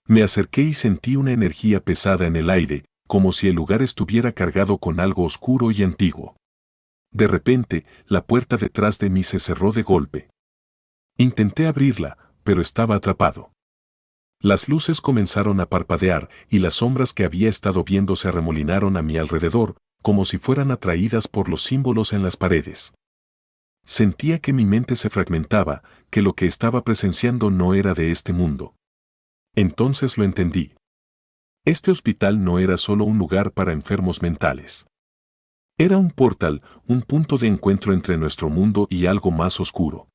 Speaker 1: Me acerqué y sentí una energía pesada en el aire, como si el lugar estuviera cargado con algo oscuro y antiguo. De repente, la puerta detrás de mí se cerró de golpe. Intenté abrirla, pero estaba atrapado. Las luces comenzaron a parpadear y las sombras que había estado viendo se arremolinaron a mi alrededor, como si fueran atraídas por los símbolos en las paredes. Sentía que mi mente se fragmentaba, que lo que estaba presenciando no era de este mundo. Entonces lo entendí. Este hospital no era solo un lugar para enfermos mentales. Era un portal, un punto de encuentro entre nuestro mundo y algo más oscuro.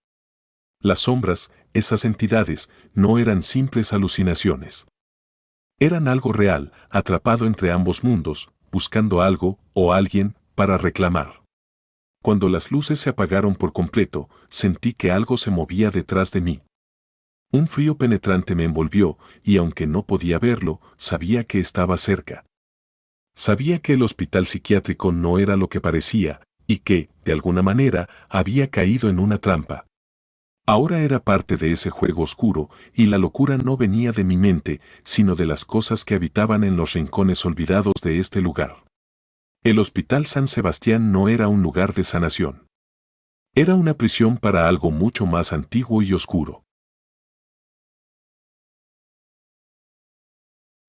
Speaker 1: Las sombras, esas entidades, no eran simples alucinaciones. Eran algo real, atrapado entre ambos mundos, buscando algo o alguien para reclamar. Cuando las luces se apagaron por completo, sentí que algo se movía detrás de mí. Un frío penetrante me envolvió, y aunque no podía verlo, sabía que estaba cerca. Sabía que el hospital psiquiátrico no era lo que parecía, y que, de alguna manera, había caído en una trampa. Ahora era parte de ese juego oscuro, y la locura no venía de mi mente, sino de las cosas que habitaban en los rincones olvidados de este lugar. El Hospital San Sebastián no era un lugar de sanación. Era una prisión para algo mucho más antiguo y oscuro.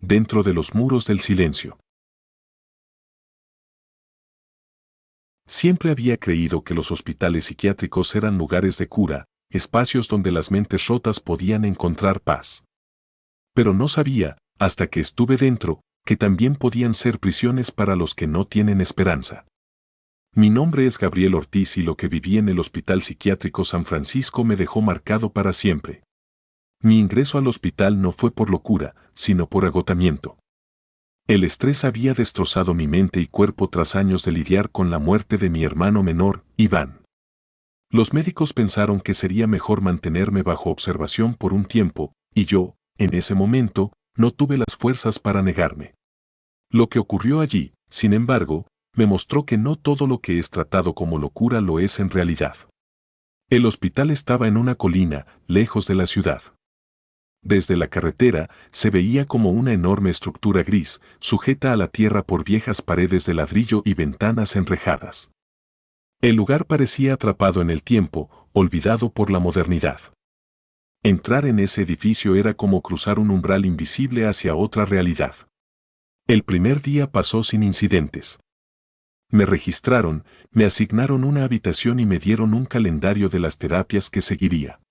Speaker 1: Dentro de los muros del silencio. Siempre había creído que los hospitales psiquiátricos eran lugares de cura, espacios donde las mentes rotas podían encontrar paz. Pero no sabía, hasta que estuve dentro, que también podían ser prisiones para los que no tienen esperanza. Mi nombre es Gabriel Ortiz y lo que viví en el Hospital Psiquiátrico San Francisco me dejó marcado para siempre. Mi ingreso al hospital no fue por locura, sino por agotamiento. El estrés había destrozado mi mente y cuerpo tras años de lidiar con la muerte de mi hermano menor, Iván. Los médicos pensaron que sería mejor mantenerme bajo observación por un tiempo, y yo, en ese momento, no tuve las fuerzas para negarme. Lo que ocurrió allí, sin embargo, me mostró que no todo lo que es tratado como locura lo es en realidad. El hospital estaba en una colina, lejos de la ciudad. Desde la carretera, se veía como una enorme estructura gris, sujeta a la tierra por viejas paredes de ladrillo y ventanas enrejadas. El lugar parecía atrapado en el tiempo, olvidado por la modernidad. Entrar en ese edificio era como cruzar un umbral invisible hacia otra realidad. El primer día pasó sin incidentes. Me registraron, me asignaron una habitación y me dieron un calendario de las terapias que seguiría.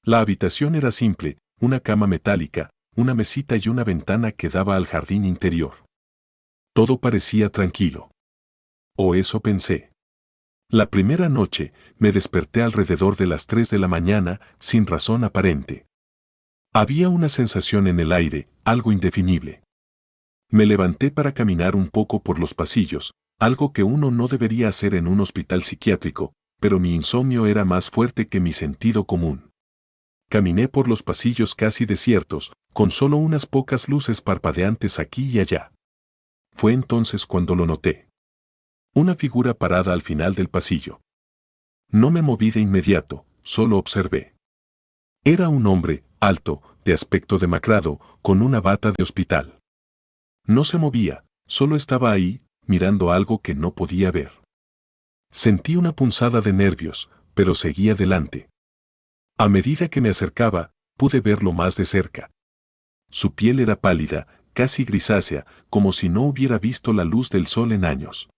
Speaker 1: La habitación era simple, una cama metálica, una mesita y una ventana que daba al jardín interior. Todo parecía tranquilo. O eso pensé. La primera noche, me desperté alrededor de las 3 de la mañana, sin razón aparente. Había una sensación en el aire, algo indefinible. Me levanté para caminar un poco por los pasillos, algo que uno no debería hacer en un hospital psiquiátrico, pero mi insomnio era más fuerte que mi sentido común. Caminé por los pasillos casi desiertos, con solo unas pocas luces parpadeantes aquí y allá. Fue entonces cuando lo noté. Una figura parada al final del pasillo. No me moví de inmediato, solo observé. Era un hombre, alto, de aspecto demacrado, con una bata de hospital. No se movía, solo estaba ahí, mirando algo que no podía ver. Sentí una punzada de nervios, pero seguí adelante. A medida que me acercaba, pude verlo más de cerca. Su piel era pálida, casi grisácea, como si no hubiera visto la luz del sol en años.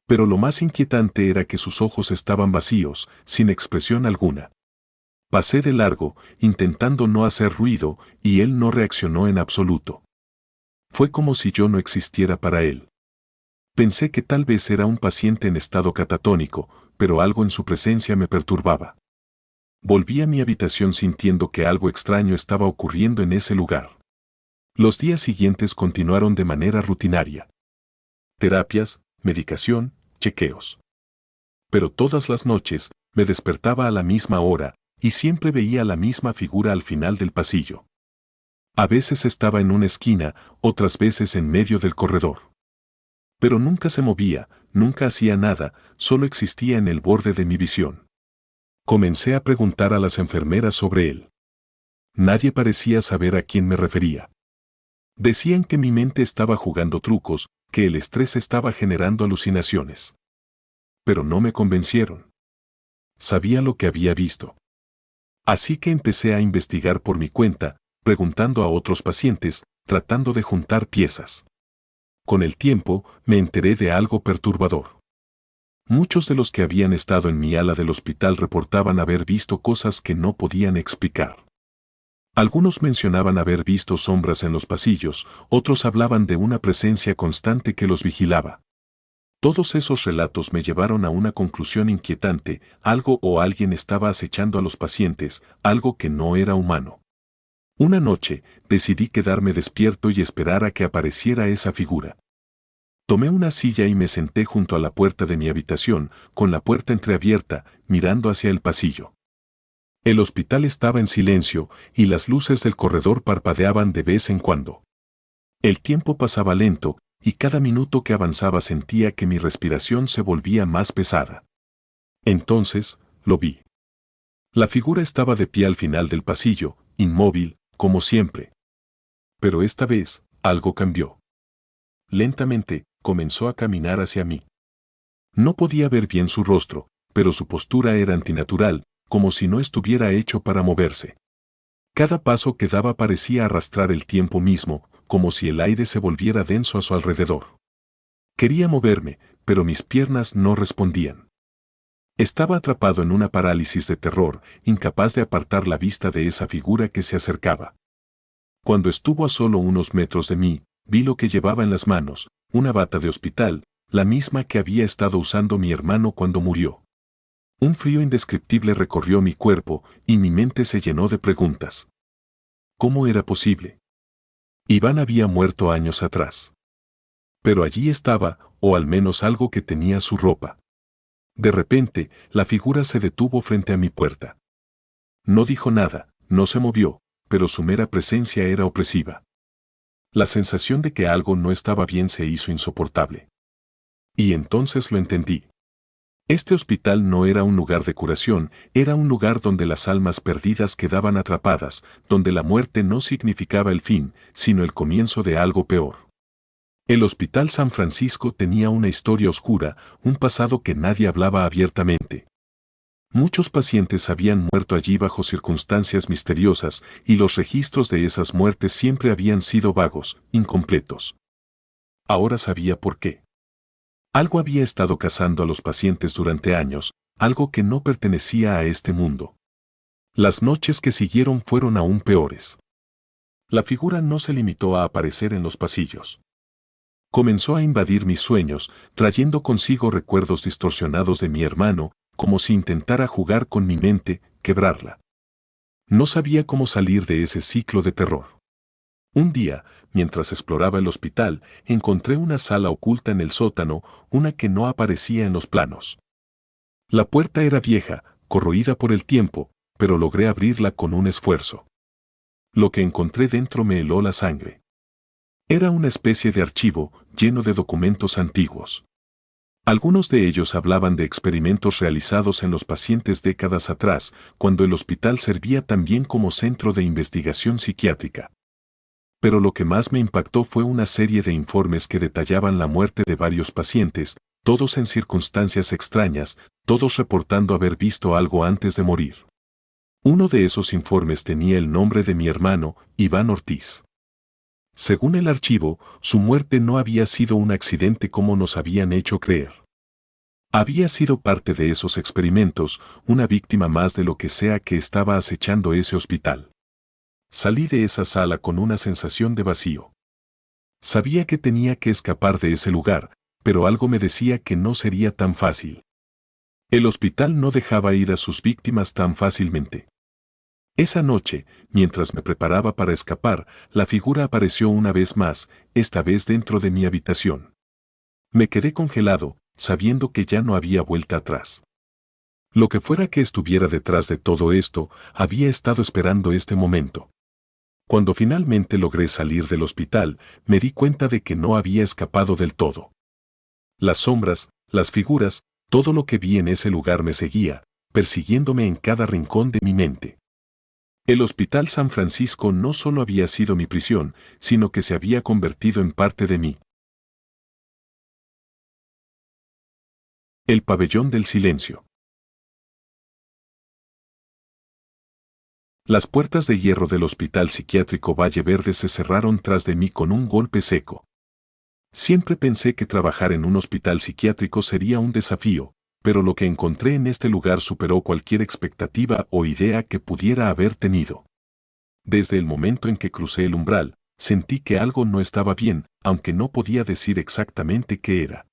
Speaker 1: Pero lo más inquietante era que sus ojos estaban vacíos, sin expresión alguna. Pasé de largo, intentando no hacer ruido, y él no reaccionó en absoluto. Fue como si yo no existiera para él. Pensé que tal vez era un paciente en estado catatónico, pero algo en su presencia me perturbaba. Volví a mi habitación sintiendo que algo extraño estaba ocurriendo en ese lugar. Los días siguientes continuaron de manera rutinaria. Terapias, medicación, chequeos. Pero todas las noches, me despertaba a la misma hora, y siempre veía la misma figura al final del pasillo. A veces estaba en una esquina, otras veces en medio del corredor. Pero nunca se movía, nunca hacía nada, solo existía en el borde de mi visión. Comencé a preguntar a las enfermeras sobre él. Nadie parecía saber a quién me refería. Decían que mi mente estaba jugando trucos, que el estrés estaba generando alucinaciones. Pero no me convencieron. Sabía lo que había visto. Así que empecé a investigar por mi cuenta, preguntando a otros pacientes, tratando de juntar piezas. Con el tiempo, me enteré de algo perturbador. Muchos de los que habían estado en mi ala del hospital reportaban haber visto cosas que no podían explicar. Algunos mencionaban haber visto sombras en los pasillos, otros hablaban de una presencia constante que los vigilaba. Todos esos relatos me llevaron a una conclusión inquietante: algo o alguien estaba acechando a los pacientes, algo que no era humano. Una noche, decidí quedarme despierto y esperar a que apareciera esa figura. Tomé una silla y me senté junto a la puerta de mi habitación, con la puerta entreabierta, mirando hacia el pasillo. El hospital estaba en silencio, y las luces del corredor parpadeaban de vez en cuando. El tiempo pasaba lento, y cada minuto que avanzaba sentía que mi respiración se volvía más pesada. Entonces, lo vi. La figura estaba de pie al final del pasillo, inmóvil, como siempre. Pero esta vez, algo cambió. Lentamente, comenzó a caminar hacia mí. No podía ver bien su rostro, pero su postura era antinatural, como si no estuviera hecho para moverse. Cada paso que daba parecía arrastrar el tiempo mismo, como si el aire se volviera denso a su alrededor. Quería moverme, pero mis piernas no respondían. Estaba atrapado en una parálisis de terror, incapaz de apartar la vista de esa figura que se acercaba. Cuando estuvo a solo unos metros de mí, vi lo que llevaba en las manos: una bata de hospital, la misma que había estado usando mi hermano cuando murió. Un frío indescriptible recorrió mi cuerpo, y mi mente se llenó de preguntas. ¿Cómo era posible? Iván había muerto años atrás. Pero allí estaba, o al menos algo que tenía su ropa. De repente, la figura se detuvo frente a mi puerta. No dijo nada, no se movió, pero su mera presencia era opresiva. La sensación de que algo no estaba bien se hizo insoportable. Y entonces lo entendí. Este hospital no era un lugar de curación, era un lugar donde las almas perdidas quedaban atrapadas, donde la muerte no significaba el fin, sino el comienzo de algo peor. El Hospital San Francisco tenía una historia oscura, un pasado que nadie hablaba abiertamente. Muchos pacientes habían muerto allí bajo circunstancias misteriosas, y los registros de esas muertes siempre habían sido vagos, incompletos. Ahora sabía por qué. Algo había estado cazando a los pacientes durante años, algo que no pertenecía a este mundo. Las noches que siguieron fueron aún peores. La figura no se limitó a aparecer en los pasillos. Comenzó a invadir mis sueños, trayendo consigo recuerdos distorsionados de mi hermano, como si intentara jugar con mi mente, quebrarla. No sabía cómo salir de ese ciclo de terror. Un día, mientras exploraba el hospital, encontré una sala oculta en el sótano, una que no aparecía en los planos. La puerta era vieja, corroída por el tiempo, pero logré abrirla con un esfuerzo. Lo que encontré dentro me heló la sangre. Era una especie de archivo lleno de documentos antiguos. Algunos de ellos hablaban de experimentos realizados en los pacientes décadas atrás, cuando el hospital servía también como centro de investigación psiquiátrica. Pero lo que más me impactó fue una serie de informes que detallaban la muerte de varios pacientes, todos en circunstancias extrañas, todos reportando haber visto algo antes de morir. Uno de esos informes tenía el nombre de mi hermano, Iván Ortiz. Según el archivo, su muerte no había sido un accidente como nos habían hecho creer. Había sido parte de esos experimentos, una víctima más de lo que sea que estaba acechando ese hospital. Salí de esa sala con una sensación de vacío. Sabía que tenía que escapar de ese lugar, pero algo me decía que no sería tan fácil. El hospital no dejaba ir a sus víctimas tan fácilmente. Esa noche, mientras me preparaba para escapar, la figura apareció una vez más, esta vez dentro de mi habitación. Me quedé congelado, sabiendo que ya no había vuelta atrás. Lo que fuera que estuviera detrás de todo esto, había estado esperando este momento. Cuando finalmente logré salir del hospital, me di cuenta de que no había escapado del todo. Las sombras, las figuras, todo lo que vi en ese lugar me seguía, persiguiéndome en cada rincón de mi mente. El Hospital San Francisco no solo había sido mi prisión, sino que se había convertido en parte de mí. El pabellón del silencio. Las puertas de hierro del Hospital Psiquiátrico Valle Verde se cerraron tras de mí con un golpe seco. Siempre pensé que trabajar en un hospital psiquiátrico sería un desafío, pero lo que encontré en este lugar superó cualquier expectativa o idea que pudiera haber tenido. Desde el momento en que crucé el umbral, sentí que algo no estaba bien, aunque no podía decir exactamente qué era.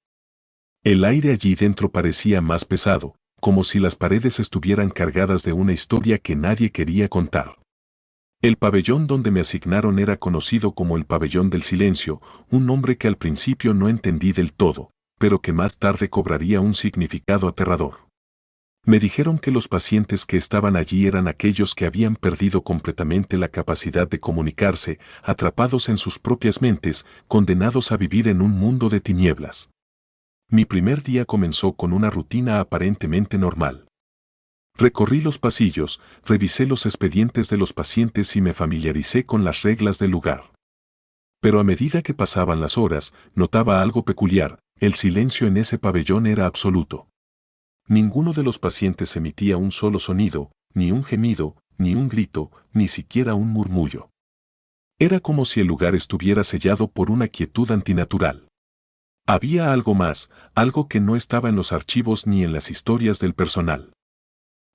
Speaker 1: El aire allí dentro parecía más pesado, como si las paredes estuvieran cargadas de una historia que nadie quería contar. El pabellón donde me asignaron era conocido como el Pabellón del Silencio, un nombre que al principio no entendí del todo, pero que más tarde cobraría un significado aterrador. Me dijeron que los pacientes que estaban allí eran aquellos que habían perdido completamente la capacidad de comunicarse, atrapados en sus propias mentes, condenados a vivir en un mundo de tinieblas. Mi primer día comenzó con una rutina aparentemente normal. Recorrí los pasillos, revisé los expedientes de los pacientes y me familiaricé con las reglas del lugar. Pero a medida que pasaban las horas, notaba algo peculiar: el silencio en ese pabellón era absoluto. Ninguno de los pacientes emitía un solo sonido, ni un gemido, ni un grito, ni siquiera un murmullo. Era como si el lugar estuviera sellado por una quietud antinatural. Había algo más, algo que no estaba en los archivos ni en las historias del personal.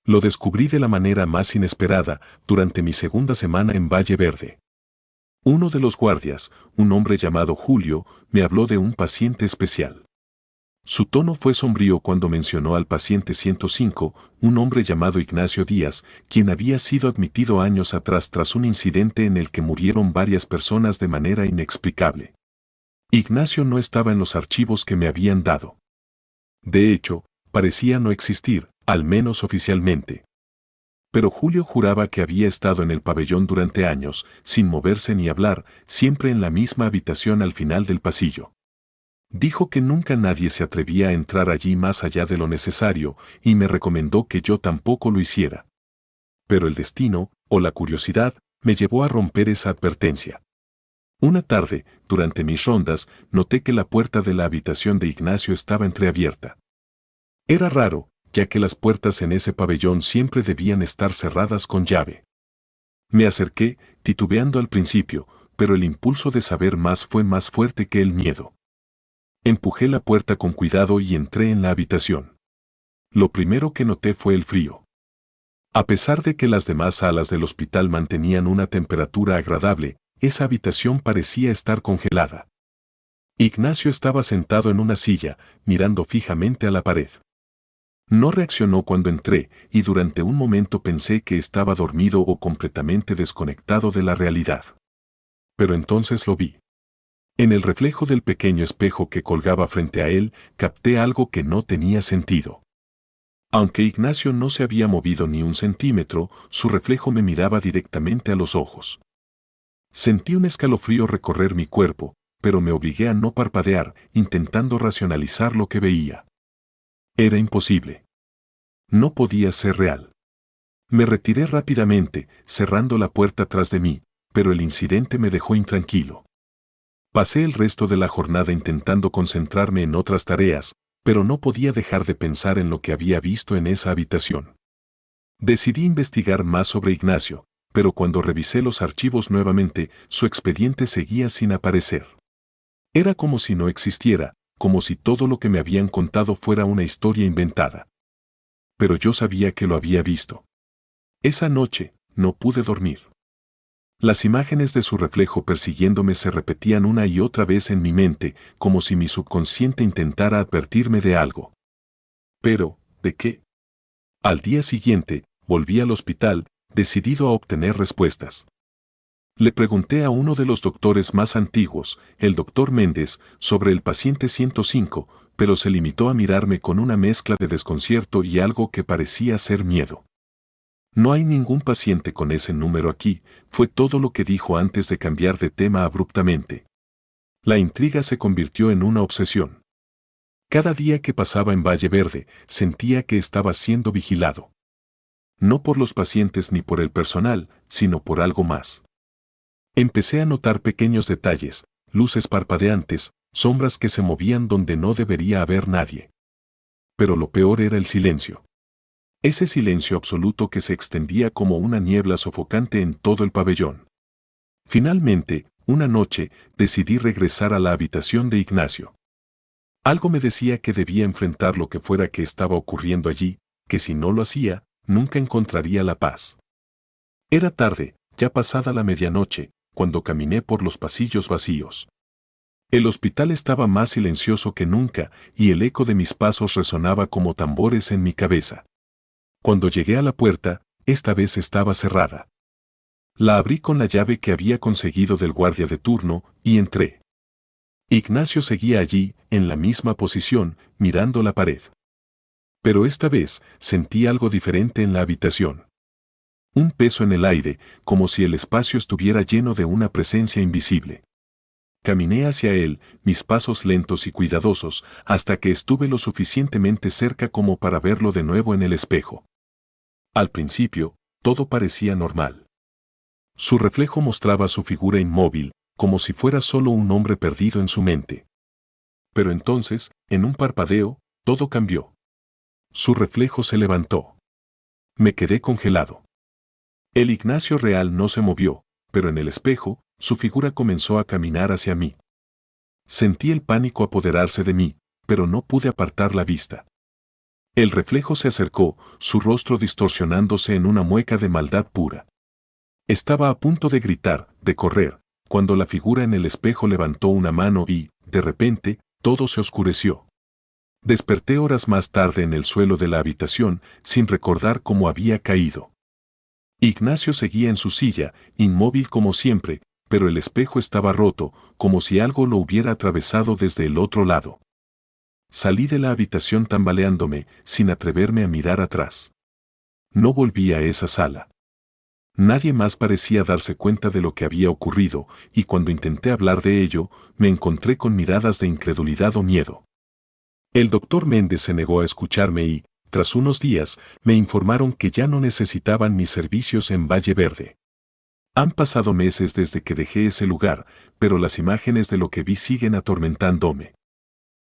Speaker 1: Lo descubrí de la manera más inesperada, durante mi segunda semana en Valle Verde. Uno de los guardias, un hombre llamado Julio, me habló de un paciente especial. Su tono fue sombrío cuando mencionó al paciente 105, un hombre llamado Ignacio Díaz, quien había sido admitido años atrás tras un incidente en el que murieron varias personas de manera inexplicable. Ignacio no estaba en los archivos que me habían dado. De hecho, parecía no existir, al menos oficialmente. Pero Julio juraba que había estado en el pabellón durante años, sin moverse ni hablar, siempre en la misma habitación al final del pasillo. Dijo que nunca nadie se atrevía a entrar allí más allá de lo necesario, y me recomendó que yo tampoco lo hiciera. Pero el destino, o la curiosidad, me llevó a romper esa advertencia. Una tarde, durante mis rondas, noté que la puerta de la habitación de Ignacio estaba entreabierta. Era raro, ya que las puertas en ese pabellón siempre debían estar cerradas con llave. Me acerqué, titubeando al principio, pero el impulso de saber más fue más fuerte que el miedo. Empujé la puerta con cuidado y entré en la habitación. Lo primero que noté fue el frío. A pesar de que las demás salas del hospital mantenían una temperatura agradable, esa habitación parecía estar congelada. Ignacio estaba sentado en una silla, mirando fijamente a la pared. No reaccionó cuando entré, y durante un momento pensé que estaba dormido o completamente desconectado de la realidad. Pero entonces lo vi. En el reflejo del pequeño espejo que colgaba frente a él, capté algo que no tenía sentido. Aunque Ignacio no se había movido ni un centímetro, su reflejo me miraba directamente a los ojos. Sentí un escalofrío recorrer mi cuerpo, pero me obligué a no parpadear, intentando racionalizar lo que veía. Era imposible. No podía ser real. Me retiré rápidamente, cerrando la puerta tras de mí, pero el incidente me dejó intranquilo. Pasé el resto de la jornada intentando concentrarme en otras tareas, pero no podía dejar de pensar en lo que había visto en esa habitación. Decidí investigar más sobre Ignacio, pero cuando revisé los archivos nuevamente, su expediente seguía sin aparecer. Era como si no existiera, como si todo lo que me habían contado fuera una historia inventada. Pero yo sabía que lo había visto. Esa noche, no pude dormir. Las imágenes de su reflejo persiguiéndome se repetían una y otra vez en mi mente, como si mi subconsciente intentara advertirme de algo. Pero, ¿de qué? Al día siguiente, volví al hospital, decidido a obtener respuestas. Le pregunté a uno de los doctores más antiguos, el doctor Méndez, sobre el paciente 105, pero se limitó a mirarme con una mezcla de desconcierto y algo que parecía ser miedo. No hay ningún paciente con ese número aquí, fue todo lo que dijo antes de cambiar de tema abruptamente. La intriga se convirtió en una obsesión. Cada día que pasaba en Valle Verde, sentía que estaba siendo vigilado. No por los pacientes ni por el personal, sino por algo más. Empecé a notar pequeños detalles, luces parpadeantes, sombras que se movían donde no debería haber nadie. Pero lo peor era el silencio. Ese silencio absoluto que se extendía como una niebla sofocante en todo el pabellón. Finalmente, una noche, decidí regresar a la habitación de Ignacio. Algo me decía que debía enfrentar lo que fuera que estaba ocurriendo allí, que si no lo hacía, nunca encontraría la paz. Era tarde, ya pasada la medianoche, cuando caminé por los pasillos vacíos. El hospital estaba más silencioso que nunca, y el eco de mis pasos resonaba como tambores en mi cabeza. Cuando llegué a la puerta, esta vez estaba cerrada. La abrí con la llave que había conseguido del guardia de turno, y entré. Ignacio seguía allí, en la misma posición, mirando la pared. Pero esta vez, sentí algo diferente en la habitación. Un peso en el aire, como si el espacio estuviera lleno de una presencia invisible. Caminé hacia él, mis pasos lentos y cuidadosos, hasta que estuve lo suficientemente cerca como para verlo de nuevo en el espejo. Al principio, todo parecía normal. Su reflejo mostraba su figura inmóvil, como si fuera solo un hombre perdido en su mente. Pero entonces, en un parpadeo, todo cambió. Su reflejo se levantó. Me quedé congelado. El Ignacio real no se movió, pero en el espejo, su figura comenzó a caminar hacia mí. Sentí el pánico apoderarse de mí, pero no pude apartar la vista. El reflejo se acercó, su rostro distorsionándose en una mueca de maldad pura. Estaba a punto de gritar, de correr, cuando la figura en el espejo levantó una mano y, de repente, todo se oscureció. Desperté horas más tarde en el suelo de la habitación, sin recordar cómo había caído. Ignacio seguía en su silla, inmóvil como siempre, pero el espejo estaba roto, como si algo lo hubiera atravesado desde el otro lado. Salí de la habitación tambaleándome, sin atreverme a mirar atrás. No volví a esa sala. Nadie más parecía darse cuenta de lo que había ocurrido, y cuando intenté hablar de ello, me encontré con miradas de incredulidad o miedo. El doctor Méndez se negó a escucharme y, tras unos días, me informaron que ya no necesitaban mis servicios en Valle Verde. Han pasado meses desde que dejé ese lugar, pero las imágenes de lo que vi siguen atormentándome.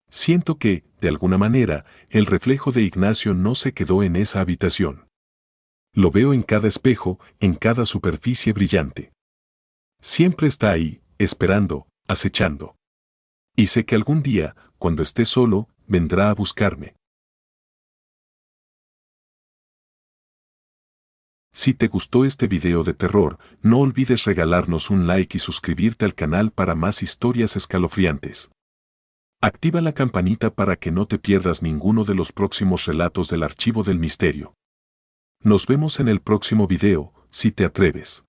Speaker 1: Siento que, de alguna manera, el reflejo de Ignacio no se quedó en esa habitación. Lo veo en cada espejo, en cada superficie brillante. Siempre está ahí, esperando, acechando. Y sé que algún día, cuando esté solo, vendrá a buscarme. Si te gustó este video de terror, no olvides regalarnos un like y suscribirte al canal para más historias escalofriantes. Activa la campanita para que no te pierdas ninguno de los próximos relatos del Archivo del Misterio. Nos vemos en el próximo video, si te atreves.